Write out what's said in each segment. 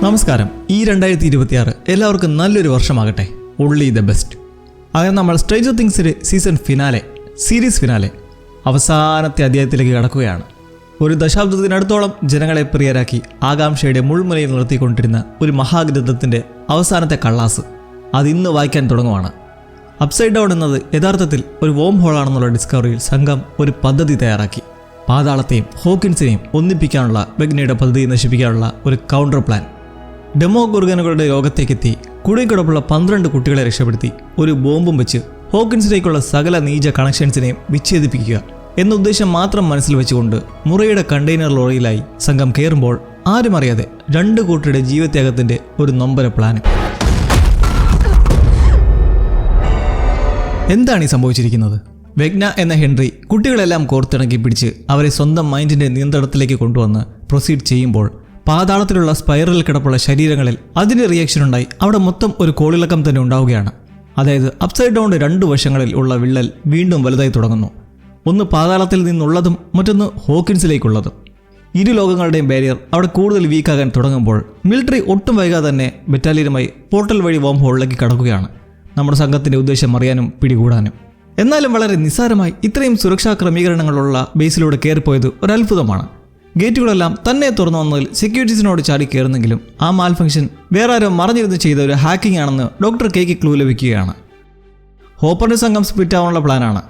നമസ്കാരം. ഈ 2026 എല്ലാവർക്കും നല്ലൊരു വർഷമാകട്ടെ. Only the best. അങ്ങനെ നമ്മൾ സ്ട്രേഞ്ചർ തിങ്സിന്റെ സീരീസ് ഫിനാലെ അവസാനത്തെ അധ്യായത്തിലേക്ക് കടക്കുകയാണ്. ഒരു ദശാബ്ദത്തിനടുത്തോളം ജനങ്ങളെ പ്രിയരാക്കി ആകാംക്ഷയുടെ മുൾമുനയിൽ നിർത്തിക്കൊണ്ടിരുന്ന ഒരു മഹാഗ്രന്ഥത്തിന്റെ അവസാനത്തെ കള്ളാസ് അതിന്ന് വായിക്കാൻ തുടങ്ങുവാണ്. അപ്സൈഡ് ഡൗൺ എന്നത് യഥാർത്ഥത്തിൽ ഒരു വോം ഹോളാണെന്നുള്ള ഡിസ്കവറിയിൽ സംഘം ഒരു പദ്ധതി തയ്യാറാക്കി. പാതാളത്തെയും ഹോക്കിൻസിനെയും ഒന്നിപ്പിക്കാനുള്ള വെഗ്നയുടെ പദ്ധതി നശിപ്പിക്കാനുള്ള ഒരു കൗണ്ടർ പ്ലാൻ. ഡെമോഗോർഗനുകളുടെ ലോകത്തേക്കെത്തി കുടുങ്ങിക്കിടപ്പുള്ള 12 കുട്ടികളെ രക്ഷപ്പെടുത്തി ഒരു ബോംബും വെച്ച് ഹോക്കിൻസിലേക്കുള്ള സകല നീച കണക്ഷൻസിനെയും വിച്ഛേദിപ്പിക്കുക എന്ന ഉദ്ദേശം മാത്രം മനസ്സിൽ വെച്ചുകൊണ്ട് മുറയുടെ കണ്ടെയ്നർ ലോറിയിലായി സംഘം കയറുമ്പോൾ ആരും അറിയാതെ 2 കൂട്ടരുടെ ജീവത്യാഗത്തിന്റെ ഒരു നൊമ്പര പ്ലാൻ. എന്താണ് ഈ സംഭവിച്ചിരിക്കുന്നത്? വെഗ്ന എന്ന ഹെൻറി കുട്ടികളെല്ലാം കോർത്തിണക്കി പിടിച്ച് അവരെ സ്വന്തം മൈൻഡിന്റെ നിയന്ത്രണത്തിലേക്ക് കൊണ്ടുവന്ന് പ്രൊസീഡ് ചെയ്യുമ്പോൾ പാതാളത്തിലുള്ള സ്പൈറലിൽ കിടപ്പുള്ള ശരീരങ്ങളിൽ അതിൻ്റെ റിയാക്ഷൻ ഉണ്ടായി അവിടെ മൊത്തം ഒരു കോളിളക്കം തന്നെ ഉണ്ടാവുകയാണ്. അതായത് അപ്സൈഡ് ഡൗണിന്റെ 2 വശങ്ങളിൽ ഉള്ള വിള്ളൽ വീണ്ടും വലുതായി തുടങ്ങുന്നു. ഒന്ന് പാതാളത്തിൽ നിന്നുള്ളതും മറ്റൊന്ന് ഹോക്കിൻസിലേക്കുള്ളതും. ഇരു ലോകങ്ങളുടെയും ബാരിയർ അവിടെ കൂടുതൽ വീക്കാകാൻ തുടങ്ങുമ്പോൾ മിലിറ്ററി ഒട്ടും വൈകാതെ തന്നെ ബറ്റാലിയനുമായി പോർട്ടൽ വഴി വോം ഹോളിലേക്ക് കടക്കുകയാണ്, നമ്മുടെ സംഘത്തിന്റെ ഉദ്ദേശം അറിയാനും പിടികൂടാനും. എന്നാലും വളരെ നിസ്സാരമായി ഇത്രയും സുരക്ഷാ ക്രമീകരണങ്ങളുള്ള ബേസിലൂടെ കയറിപ്പോയത് ഒരത്ഭുതമാണ്. ഗേറ്റുകളെല്ലാം തന്നെ തുറന്നു വന്നതിൽ സെക്യൂരിറ്റീസിനോട് ചാടി കയറുന്നെങ്കിലും ആ മാൽഫങ്ഷൻ വേറെ ആരോ മറിഞ്ഞിരുന്ന് ചെയ്ത ഒരു ഹാക്കിംഗ് ആണെന്ന് ഡോക്ടർ കെയ്ക്ക് ക്ലൂ ലഭിക്കുകയാണ്. ഹോപ്പറിന്റെ സംഘം സ്പ്ലിറ്റ് ആവാനുള്ള പ്ലാനാണ്.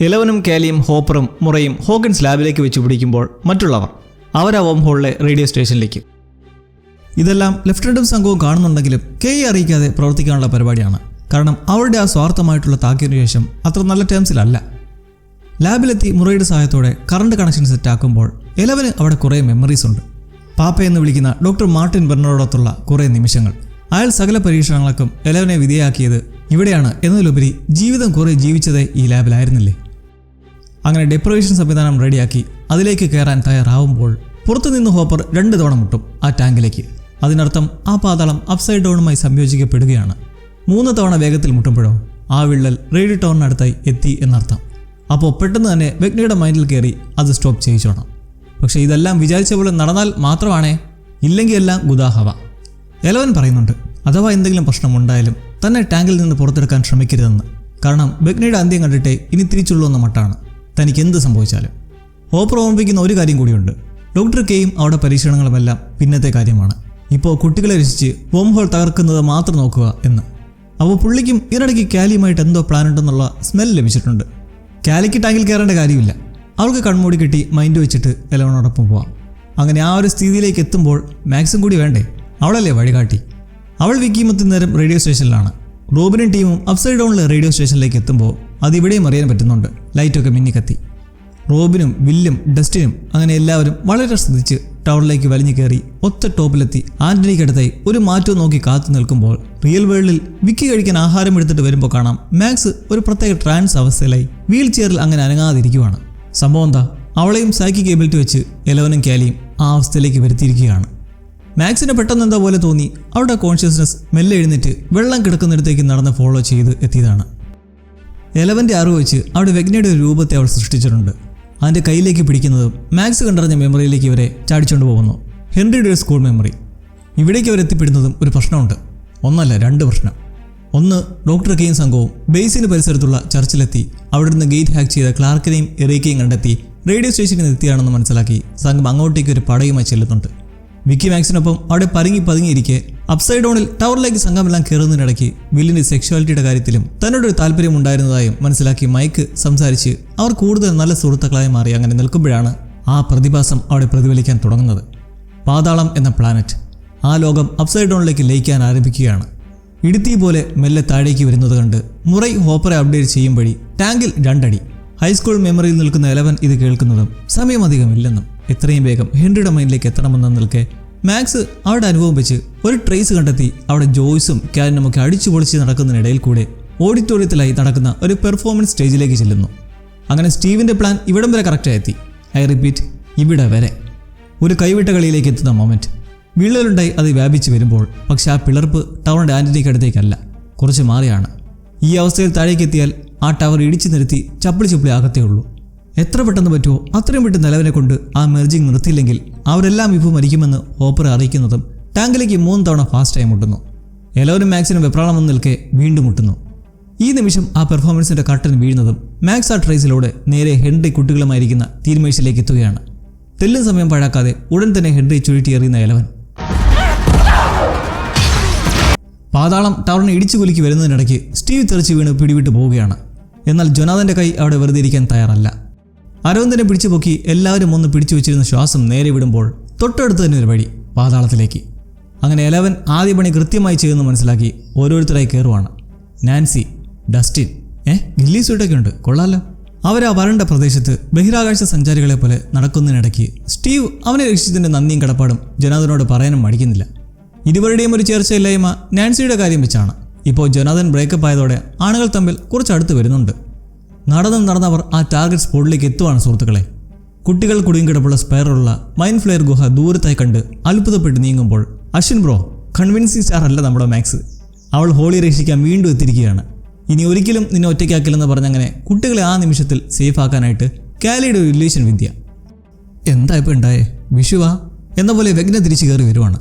എലവനും കാലിയും ഹോപ്പറും മുറയും ഹോക്കിൻസ് ലാബിലേക്ക് വെച്ച് പിടിക്കുമ്പോൾ മറ്റുള്ളവർ അവരാ വോം ഹോളിലെ റേഡിയോ സ്റ്റേഷനിലേക്ക്. ഇതെല്ലാം ലെഫ്റ്റനന്റും സംഘവും കാണുന്നുണ്ടെങ്കിലും കെയെ അറിയിക്കാതെ പ്രവർത്തിക്കാനുള്ള പരിപാടിയാണ്. കാരണം അവരുടെ ആ സ്വാർത്ഥമായിട്ടുള്ള താക്കീതിനു ശേഷം അത്ര നല്ല ടേംസിലല്ല. ലാബിലെത്തി മുറയുടെ സഹായത്തോടെ കറണ്ട് കണക്ഷൻ സെറ്റാക്കുമ്പോൾ എലവന് അവിടെ കുറേ മെമ്മറീസ് ഉണ്ട്. പാപ്പ എന്ന് വിളിക്കുന്ന ഡോക്ടർ മാർട്ടിൻ ബെർണറോടൊത്തുള്ള കുറേ നിമിഷങ്ങൾ. അയാൾ സകല പരീക്ഷണങ്ങൾക്കും എലവനെ വിധേയാക്കിയത് ഇവിടെയാണ് എന്നതിലുപരി ജീവിതം കുറേ ജീവിച്ചതേ ഈ ലാബിലായിരുന്നില്ലേ. അങ്ങനെ ഡെപ്രവേഷൻ സംവിധാനം റെഡിയാക്കി അതിലേക്ക് കയറാൻ തയ്യാറാവുമ്പോൾ പുറത്തുനിന്ന് ഹോപ്പർ 2 തവണ മുട്ടും ആ ടാങ്കിലേക്ക്. അതിനർത്ഥം ആ പാതാളം അപ്സൈഡ് ഡൗണുമായി സംയോജിക്കപ്പെടുകയാണ്. 3 തവണ വേഗത്തിൽ മുട്ടുമ്പോഴോ ആ വിള്ളൽ റേഡിയോ ടവറിനടുത്തായി എത്തി എന്നർത്ഥം. അപ്പോൾ പെട്ടെന്ന് തന്നെ വെഗ്നയുടെ മൈൻഡിൽ കയറി അത് സ്റ്റോപ്പ് ചെയ്യിച്ചോണം. പക്ഷേ ഇതെല്ലാം വിചാരിച്ച പോലെ നടന്നാൽ മാത്രമാണേ, ഇല്ലെങ്കിൽ എല്ലാം ഗുദാഹവ. എലവൻ പറയുന്നുണ്ട് അഥവാ എന്തെങ്കിലും പ്രശ്നമുണ്ടായാലും തന്നെ ടാങ്കിൽ നിന്ന് പുറത്തെടുക്കാൻ ശ്രമിക്കരുതെന്ന്. കാരണം വെഗ്നയുടെ അന്ത്യം കണ്ടിട്ടേ ഇനി തിരിച്ചുള്ളൂ എന്ന മട്ടാണ്, തനിക്ക് എന്ത് സംഭവിച്ചാലും. ഹോപ്പർ ഓർമ്മിപ്പിക്കുന്ന ഒരു കാര്യം കൂടിയുണ്ട്. ഡോക്ടർ കെയും അവിടെ പരീക്ഷണങ്ങളുമെല്ലാം പിന്നത്തെ കാര്യമാണ്. ഇപ്പോൾ കുട്ടികളെ രസിച്ച് വോം ഹോൾ തകർക്കുന്നത് മാത്രം നോക്കുക എന്ന്. അപ്പോൾ പുള്ളിക്കും ഇതിനിടയ്ക്ക് കാലിയുമായിട്ട് എന്തോ പ്ലാൻ ഉണ്ടെന്നുള്ള സ്മെൽ ലഭിച്ചിട്ടുണ്ട്. കാലിക്ക് ടാങ്കിൽ കയറേണ്ട കാര്യമില്ല, അവൾക്ക് കൺമൂടി കിട്ടി മൈൻഡ് വെച്ചിട്ട് എലവനോടൊപ്പം പോവാം. അങ്ങനെ ആ ഒരു സ്ഥിതിയിലേക്ക് എത്തുമ്പോൾ മാക്സും കൂടി വേണ്ടേ, അവളല്ലേ വഴികാട്ടി. അവൾ വിക്കിയുമൊത്തി നേരം റേഡിയോ സ്റ്റേഷനിലാണ്. റോബിനും ടീമും അപ്സൈഡ് ഡൗണിലെ റേഡിയോ സ്റ്റേഷനിലേക്ക് എത്തുമ്പോൾ അതിവിടെയും അറിയാൻ പറ്റുന്നുണ്ട്. ലൈറ്റൊക്കെ മിന്നിക്കത്തി. റോബിനും വില്ലും ഡസ്റ്റിനും അങ്ങനെ എല്ലാവരും വളരെ ശ്രദ്ധിച്ച് ടവറിലേക്ക് വലിഞ്ഞു കയറി ഒത്ത ടോപ്പിലെത്തി ആന്റണിക്കടുത്തായി ഒരു മാറ്റവും നോക്കി കാത്തു നിൽക്കുമ്പോൾ റിയൽ വേൾഡിൽ വിക്കി കഴിക്കാൻ ആഹാരം എടുത്തിട്ട് വരുമ്പോൾ കാണാം മാക്സ് ഒരു പ്രത്യേക ട്രാൻസ് അവസ്ഥയിലായി വീൽ ചെയറിൽ അങ്ങനെ അനങ്ങാതിരിക്കുവാണ്. സംഭവം എന്താ, അവളെയും സൈക്കിക് എബിലിറ്റി വെച്ച് എലവനും കാലിയും ആ അവസ്ഥയിലേക്ക് വരുത്തിയിരിക്കുകയാണ്. മാക്സിന് പെട്ടെന്ന് എന്താ പോലെ തോന്നി അവരുടെ കോൺഷ്യസ്നസ് മെല്ലെ എഴുന്നേറ്റ് വെള്ളം കിടക്കുന്നിടത്തേക്ക് നടന്ന് ഫോളോ ചെയ്ത് എത്തിയതാണ്. എലവന്റെ അറിവ് വെച്ച് അവിടെ വെഗ്നയുടെ ഒരു രൂപത്തെ അവൾ സൃഷ്ടിച്ചിട്ടുണ്ട്. അതിൻ്റെ കയ്യിലേക്ക് പിടിക്കുന്നതും മാക്സ് കണ്ടറിഞ്ഞ മെമ്മറിയിലേക്ക് ഇവരെ ചാടിച്ചുകൊണ്ട് പോകുന്നു. ഹെൻറിയുടെ ഒരു സ്കൂൾ മെമ്മറി. ഇവിടേക്ക് അവർ എത്തിപ്പെടുന്നതും ഒരു പ്രശ്നമുണ്ട്. ഒന്നല്ല 2 പ്രശ്നം. ഒന്ന്, ഡോക്ടർ കെയും സംഘവും ബേസിന് പരിസരത്തുള്ള ചർച്ചിലെത്തി അവിടെ നിന്ന് ഗേറ്റ് ഹാക്ക് ചെയ്ത ക്ലാർക്കിനെയും എറേക്കയും കണ്ടെത്തി റേഡിയോ സ്റ്റേഷനിൽ എത്തിയാണെന്ന് മനസ്സിലാക്കി സംഘം അങ്ങോട്ടേക്ക് ഒരു പടയുമായി ചെല്ലുന്നുണ്ട്. വിക്കി മാക്സിനൊപ്പം അവിടെ പതുങ്ങിയിരിക്കെ അപ്സൈഡ് ഡൗണിൽ ടവറിലേക്ക് സംഘമെല്ലാം കയറുന്നതിനിടയ്ക്ക് വില്ലിന്റെ സെക്ഷുവാലിറ്റിയുടെ കാര്യത്തിലും തന്നോടൊരു താല്പര്യം ഉണ്ടായിരുന്നതായും മനസ്സിലാക്കി മൈക്ക് സംസാരിച്ച് അവർ കൂടുതൽ നല്ല സുഹൃത്തുക്കളായി മാറി. അങ്ങനെ നിൽക്കുമ്പോഴാണ് ആ പ്രതിഭാസം അവിടെ പ്രതിഫലിക്കാൻ തുടങ്ങുന്നത്. പാതാളം എന്ന പ്ലാനറ്റ്, ആ ലോകം അപ്സൈഡ് ഡൗണിലേക്ക് ലയിക്കാൻ ആരംഭിക്കുകയാണ്. ഇടുത്തി പോലെ മെല്ലെ താഴേക്ക് വരുന്നത് കണ്ട് മുറൈ ഹോപ്പറെ അപ്ഡേറ്റ് ചെയ്യുമ്പോഴി ടാങ്കിൽ 2 അടി. ഹൈസ്കൂൾ മെമ്മറിയിൽ നിൽക്കുന്ന എലവൻ ഇത് കേൾക്കുന്നതും സമയമധികം ഇല്ലെന്നും എത്രയും വേഗം ഹെൻറിയുടെ മൈൻഡിലേക്ക് എത്തണമെന്ന് നിൽക്കെ മാക്സ് അവിടെ അനുഭവം വെച്ച് ഒരു ട്രേസ് കണ്ടെത്തി അവിടെ ജോയ്സും കാലിനുമൊക്കെ അടിച്ചു പൊളിച്ച് നടക്കുന്നതിനിടയിൽ കൂടെ ഓഡിറ്റോറിയത്തിലായി നടക്കുന്ന ഒരു പെർഫോമൻസ് സ്റ്റേജിലേക്ക് ചെല്ലുന്നു. അങ്ങനെ സ്റ്റീവിന്റെ പ്ലാൻ ഇവിടം വരെ കറക്റ്റായി എത്തി. ഐ റിപ്പീറ്റ്, ഇവിടെ വരെ. ഒരു കൈവിട്ട കളിയിലേക്ക് എത്തുന്ന മൊമെന്റ്. വിള്ളലുണ്ടായി അത് വ്യാപിച്ചു വരുമ്പോൾ പക്ഷെ ആ പിളർപ്പ് ടവറിന്റെ ആന്റണിക്ക് അടുത്തേക്കല്ല, കുറച്ച് മാറിയാണ്. ഈ അവസ്ഥയിൽ താഴേക്കെത്തിയാൽ ആ ടവർ ഇടിച്ചു നിരത്തി ചപ്പിളി ആകത്തേ ഉള്ളൂ. എത്ര പെട്ടെന്ന് പറ്റുമോ അത്രയും പെട്ടെന്ന് നിലവിനെ കൊണ്ട് ആ മെർജിങ് നിർത്തിയില്ലെങ്കിൽ അവരെല്ലാം ഇപ്പോൾ മരിക്കുമെന്ന് ഹോപ്പറെ അറിയിക്കുന്നതും ടാങ്കിലേക്ക് 3 തവണ ഫാസ്റ്റായി മുട്ടുന്നു. എലവനും മാക്സിനും വെപ്രാളം വന്ന് നിൽക്കെ വീണ്ടും മുട്ടുന്നു. ഈ നിമിഷം ആ പെർഫോമൻസിന്റെ കട്ടൻ വീഴുന്നതും മാക്സ് ആ ട്രേസിലൂടെ നേരെ ഹെൻറി കുട്ടികളുമായിരിക്കുന്ന തീരുമേശയിലേക്ക് എത്തുകയാണ്. തെല്ലും സമയം പാഴാക്കാതെ ഉടൻ തന്നെ ഹെൻറി ചുഴറ്റിയെറിയുന്ന എലവൻ പാതാളം ടവറിനെ ഇടിച്ചു കുലുക്കി വരുന്നതിനിടയ്ക്ക് സ്റ്റീവ് തെറിച്ച് വീണ് പിടിവിട്ട് പോവുകയാണ്. എന്നാൽ ജൊനാഥന്റെ കൈ അവിടെ വെറുതെ ഇരിക്കാൻ തയ്യാറല്ല. അരവിന്ദനെ പിടിച്ചു പൊക്കി എല്ലാവരും ഒന്ന് പിടിച്ചു വെച്ചിരുന്ന ശ്വാസം നേരെ വിടുമ്പോൾ തൊട്ടടുത്ത് തന്നെ ഒരു വഴി പാതാളത്തിലേക്ക്. അങ്ങനെ എലവൻ ആദ്യ പണി കൃത്യമായി ചെയ്യുമെന്ന് മനസ്സിലാക്കി ഓരോരുത്തരായി കയറുവാണ്. നാൻസി, ഡസ്റ്റിൻ, ഗില്ലി സൂട്ടൊക്കെ ഉണ്ട്, കൊള്ളാലോ. അവരാ വരണ്ട പ്രദേശത്ത് ബഹിരാകാശ സഞ്ചാരികളെ പോലെ നടക്കുന്നതിനിടയ്ക്ക് സ്റ്റീവ് അവനെ രക്ഷിച്ചതിന്റെ നന്ദിയും കടപ്പാടും ജൊനാഥനോട് പറയാനും മടിക്കുന്നില്ല. ഇരുവരുടെയും ഒരു ചേർച്ചയില്ലായ്മ നാൻസിയുടെ കാര്യം വെച്ചാണ്. ഇപ്പോൾ ജൊനാഥൻ ബ്രേക്കപ്പ് ആയതോടെ ആണുങ്ങൾ തമ്മിൽ കുറച്ചടുത്ത് വരുന്നുണ്ട്. നടന്നവർ ആ ടാർഗറ്റ് സ്പോട്ടിലേക്ക് എത്തുവാണ് സുഹൃത്തുക്കളെ. കുട്ടികൾ കുടുങ്ങിക്കിടപ്പുള്ള സ്പൈറലുള്ള മൈൻഡ് ഫ്ലെയർ ഗുഹ ദൂരത്തായി കണ്ട് അത്ഭുതപ്പെട്ട് നീങ്ങുമ്പോൾ അശ്വിൻ ബ്രോ, കൺവിൻസിംഗ് സ്റ്റാർ അല്ല നമ്മുടെ മാക്സ്. അവൾ ഹോളി രക്ഷിക്കാൻ വീണ്ടും എത്തിയിരിക്കുകയാണ്. ഇനി ഒരിക്കലും നിന്നെ ഒറ്റയ്ക്കാക്കില്ലെന്ന് പറഞ്ഞങ്ങനെ കുട്ടികളെ ആ നിമിഷത്തിൽ സേഫ് ആക്കാനായിട്ട് കാലിയുടെ ഒരു ഇല്യൂഷൻ വിദ്യ. എന്താ ഇപ്പം ഉണ്ടായേ, വിഷുവാ എന്ന പോലെ വെഗ്ന തിരിച്ചു കയറി വരുവാണ്.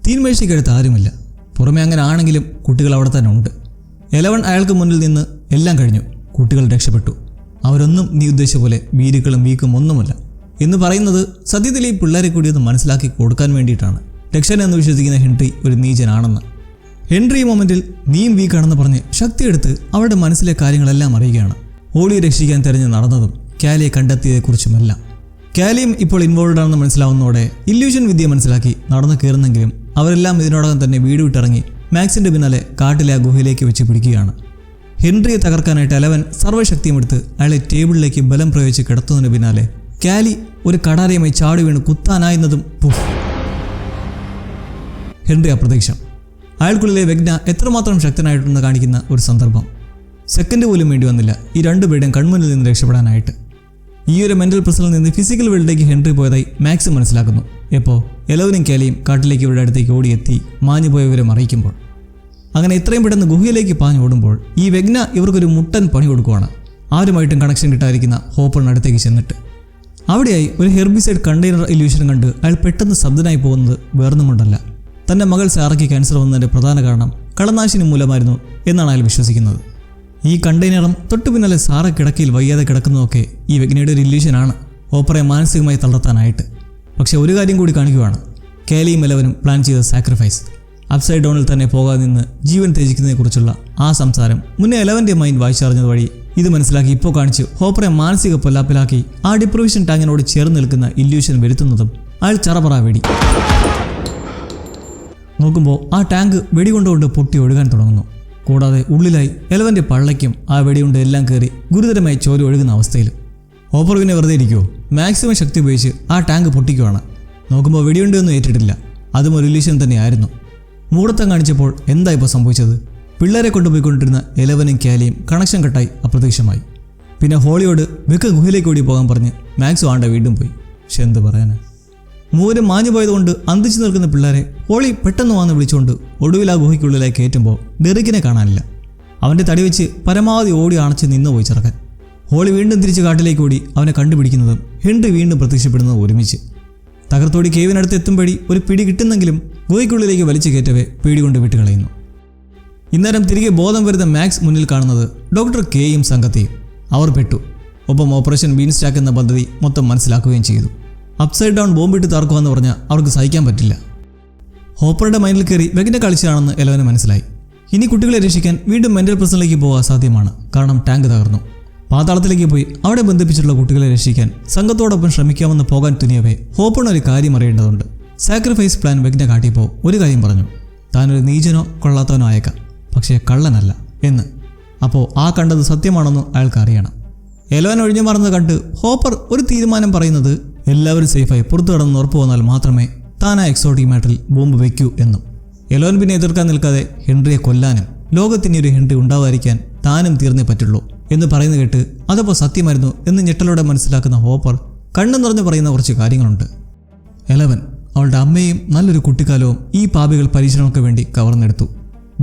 തീന്മേശയ്ക്കടുത്ത് ആരുമില്ല. പുറമെ അങ്ങനെ ആണെങ്കിലും കുട്ടികൾ അവിടെ തന്നെ ഉണ്ട്. എലവൻ അയാൾക്ക് മുന്നിൽ നിന്ന് എല്ലാം കഴിഞ്ഞു, കുട്ടികൾ രക്ഷപ്പെട്ടു. അവരൊന്നും നീ ഉദ്ദേശിച്ച പോലെ വീരുക്കളും വീക്കും ഒന്നുമല്ല എന്ന് പറയുന്നത് സത്യത്തിൽ ഈ പിള്ളേരെ കൂടി ഒന്ന് മനസ്സിലാക്കി കൊടുക്കാൻ വേണ്ടിയിട്ടാണ്. രക്ഷനെ എന്ന് വിശ്വസിക്കുന്ന ഹെൻറി ഒരു നീചനാണെന്ന്. ഹെൻറി ഈ മൊമെന്റിൽ നീയും വീക്കാണെന്ന് പറഞ്ഞ് ശക്തിയെടുത്ത് അവരുടെ മനസ്സിലെ കാര്യങ്ങളെല്ലാം അറിയുകയാണ്. ഹോളിയെ രക്ഷിക്കാൻ തെരഞ്ഞ് നടന്നതും കാലിയെ കണ്ടെത്തിയതെക്കുറിച്ചുമെല്ലാം. കാലിയും ഇപ്പോൾ ഇൻവോൾവ് ആണെന്ന് മനസ്സിലാവുന്നതോടെ ഇല്യൂഷൻ വിദ്യ മനസ്സിലാക്കി നടന്നു കയറുന്നെങ്കിലും അവരെല്ലാം ഇതിനോടകം തന്നെ വീട് വിട്ടിറങ്ങി മാക്സിന്റെ പിന്നാലെ കാട്ടിലെ ആ ഗുഹയിലേക്ക് വെച്ച് പിടിക്കുകയാണ്. ഹെൻറിയെ തകർക്കാനായിട്ട് എലവൻ സർവ്വശക്തിയും എടുത്ത് അയാളെ ടേബിളിലേക്ക് ബലം പ്രയോഗിച്ച് കിടത്തുന്നതിന് പിന്നാലെ കാലി ഒരു കടാരയുമായി ചാടി വീണ് കുത്താനായിരുന്നതും പുഫ്, ഹെൻറി അപ്രതീക്ഷം. അയാൾക്കുള്ളിലെ വെഗ്ന എത്രമാത്രം ശക്തനായിട്ടുണ്ടെന്ന് കാണിക്കുന്ന ഒരു സന്ദർഭം. സെക്കൻഡ് പോലും വേണ്ടി വന്നില്ല ഈ രണ്ടുപേരുടെയും കൺമുന്നിൽ നിന്ന് രക്ഷപ്പെടാനായിട്ട്. ഈ ഒരു മെന്റൽ പ്രഷറിൽ നിന്ന് ഫിസിക്കൽ വേൾഡിലേക്ക് ഹെൻറി പോയതായി മാക്സ് മനസ്സിലാക്കുന്നു. എപ്പോൾ എലവനും കാലിയും കാട്ടിലേക്ക് ഇവരുടെ അടുത്തേക്ക് ഓടിയെത്തി മാഞ്ഞുപോയ വിവരം അറിയിക്കുമ്പോൾ. അങ്ങനെ എത്രയും പെട്ടെന്ന് ഗുഹയിലേക്ക് പാഞ്ഞു ഓടുമ്പോൾ ഈ വെഗ്ന ഇവർക്കൊരു മുട്ടൻ പണി കൊടുക്കുവാണ്. ആരുമായിട്ടും കണക്ഷൻ കിട്ടാതിരിക്കുന്ന ഹോപ്പറിനടുത്തേക്ക് ചെന്നിട്ട് അവിടെയായി ഒരു ഹെർബിസൈഡ് കണ്ടെയ്നർ ഇല്യൂഷൻ കണ്ട് അയാൾ പെട്ടെന്ന് ശബ്ദനായി പോകുന്നത് വേറൊന്നും കൊണ്ടല്ല, തൻ്റെ മകൾ സാറയ്ക്ക് ക്യാൻസർ വന്നതിൻ്റെ പ്രധാന കാരണം കളനാശിനി മൂലമായിരുന്നു എന്നാണ് അയാൾ വിശ്വസിക്കുന്നത്. ഈ കണ്ടെയ്നറും തൊട്ടു പിന്നാലെ സാറ കിടക്കയിൽ വയ്യാതെ കിടക്കുന്നതൊക്കെ ഈ വെഗ്നയുടെ ഒരു ഇല്യൂഷനാണ്, ഓപ്പറയെ മാനസികമായി തളർത്താനായിട്ട്. പക്ഷെ ഒരു കാര്യം കൂടി കാണിക്കുകയാണ്, കാലിയും എലവനും പ്ലാൻ ചെയ്ത സാക്രിഫൈസ്. അപ്സൈഡ് ഡൗണിൽ തന്നെ പോകാതെ നിന്ന് ജീവൻ ത്യജിക്കുന്നതിനെക്കുറിച്ചുള്ള ആ സംസാരം മുന്നേ എലവൻ്റെ മൈൻഡ് വായിച്ചറിഞ്ഞത് വഴി ഇത് മനസ്സിലാക്കി ഇപ്പോൾ കാണിച്ച് ഹോപ്പറെ മാനസിക പൊല്ലാപ്പിലാക്കി ആ ഡിപ്രവേഷൻ ടാങ്കിനോട് ചേർന്ന് നിൽക്കുന്ന ഇല്യൂഷൻ വരുത്തുന്നതും അയാൾ ചറപറ വെടി നോക്കുമ്പോൾ ആ ടാങ്ക് വെടികൊണ്ടുകൊണ്ട് പൊട്ടി ഒഴുകാൻ തുടങ്ങുന്നു. കൂടാതെ ഉള്ളിലായി എലവൻ്റെ പള്ളയ്ക്കും ആ വെടികൊണ്ട് എല്ലാം കയറി ഗുരുതരമായി ചോര ഒഴുകുന്ന അവസ്ഥയിൽ. ഹോപ്പർ പിന്നെ വെറുതെ ഇരിക്കുമോ, മാക്സിമം ശക്തി ഉപയോഗിച്ച് ആ ടാങ്ക് പൊട്ടിക്കുവാണ്. നോക്കുമ്പോൾ വെടിയുണ്ടൊന്നും ഏറ്റിട്ടില്ല, അതും ഒരു ഇല്യൂഷൻ തന്നെയായിരുന്നു. മൂടത്തം കാണിച്ചപ്പോൾ എന്താ ഇപ്പോൾ സംഭവിച്ചത്? പിള്ളേരെ കൊണ്ടുപോയിക്കൊണ്ടിരുന്ന എലവനും കാലിയും കണക്ഷൻ കട്ടായി അപ്രത്യക്ഷമായി. പിന്നെ ഹോളിയോട് വെക്ക ഗുഹയിലേക്ക് ഓടി പോകാൻ പറഞ്ഞ് മാക്സ് ആണ്ട വീണ്ടും പോയി. പക്ഷെ എന്ത് പറയാനാ, മൂവരും മാഞ്ഞു പോയതുകൊണ്ട് അന്തിച്ചു നിൽക്കുന്ന പിള്ളേരെ ഹോളി പെട്ടെന്ന് വന്ന് വിളിച്ചുകൊണ്ട് ഒടുവിൽ ആ ഗുഹയ്ക്കുള്ളിലായി കയറ്റുമ്പോൾ ഡെറിക്കിനെ കാണാനില്ല. അവൻ്റെ തടി വെച്ച് പരമാവധി ഓടി അണച്ച് നിന്നുപോയി ചെറുക്കൻ. ഹോളി വീണ്ടും തിരിച്ച് കാട്ടിലേക്ക് ഓടി അവനെ കണ്ടുപിടിക്കുന്നതും ഹെൻറി വീണ്ടും പ്രത്യക്ഷപ്പെടുന്നതും ഒരുമിച്ച്. തകർത്തോടി കേവിനടുത്ത് എത്തുമ്പടി ഒരു പിടി കിട്ടുന്നെങ്കിലും ഗുഹയ്ക്കുള്ളിലേക്ക് വലിച്ചു കയറ്റവേ പേടി കൊണ്ട് വിട്ടുകളയുന്നു. ഇന്നേരം തിരികെ ബോധം വരുന്ന മാക്സ് മുന്നിൽ കാണുന്നത് ഡോക്ടർ കെയും സംഘത്തെയും. അവർ പെട്ടു. ഒപ്പം ഓപ്പറേഷൻ ബീൻസ്റ്റാക്ക് എന്ന പദ്ധതി മൊത്തം മനസ്സിലാക്കുകയും ചെയ്തു. അപ്സൈഡ് ഡൗൺ ബോംബിട്ട് തറക്കുവാന്ന് പറഞ്ഞാൽ അവർക്ക് സഹിക്കാൻ പറ്റില്ല. ഹോപ്പറുടെ മൈൻഡിൽ കയറി വെഗ്ന കളിച്ചതാണെന്ന് എലവന് മനസ്സിലായി. ഇനി കുട്ടികളെ രക്ഷിക്കാൻ വീണ്ടും മെന്റൽ പ്രശ്നത്തിലേക്ക് പോകാൻ അസാധ്യമാണ്, കാരണം ടാങ്ക് തകർന്നു. പാതാളത്തിലേക്ക് പോയി അവിടെ ബന്ധിപ്പിച്ചിട്ടുള്ള കുട്ടികളെ രക്ഷിക്കാൻ സംഘത്തോടൊപ്പം ശ്രമിക്കാമെന്ന് പോകാൻ തുനിയവേ ഹോപ്പറിനൊരു കാര്യം അറിയേണ്ടതുണ്ട്. സാക്രിഫൈസ് പ്ലാൻ വെഗ്ന കാട്ടിയപ്പോൾ ഒരു കാര്യം പറഞ്ഞു, താനൊരു നീചനോ കൊള്ളാത്തവനോ ആയേക്കാം, പക്ഷേ കള്ളനല്ല എന്ന്. അപ്പോൾ ആ കണ്ടത് സത്യമാണെന്ന് അയാൾക്ക് അറിയണം. എലവൻ ഒഴിഞ്ഞു മാറുന്നത് കണ്ട് ഹോപ്പർ ഒരു തീരുമാനം പറയുന്നത് എല്ലാവരും സേഫായി പുറത്തു കടന്ന് ഉറപ്പ് വന്നാൽ മാത്രമേ താൻ ആ എക്സോട്ടിക് മാറ്ററിൽ ബോംബ് വയ്ക്കൂ എന്നും. എലവൻ പിന്നെ എതിർക്കാൻ നിൽക്കാതെ ഹെൻറിയെ കൊല്ലാനും ലോകത്തിന് ഒരു ഹെൻറി ഉണ്ടാവാതിരിക്കാൻ താനും തീർന്നേ പറ്റുള്ളൂ എന്ന് പറയുന്നത് കേട്ട് അതപ്പോൾ സത്യമായിരുന്നു എന്ന് ഞെട്ടലോടെ മനസ്സിലാക്കുന്ന ഹോപ്പർ കണ്ണു നിറഞ്ഞു പറയുന്ന കുറച്ച് കാര്യങ്ങളുണ്ട്. എലവൻ അവളുടെ അമ്മയും നല്ലൊരു കുട്ടിക്കാലവും ഈ പാപികൾ പരീക്ഷണങ്ങൾക്ക് വേണ്ടി കവർന്നെടുത്തു.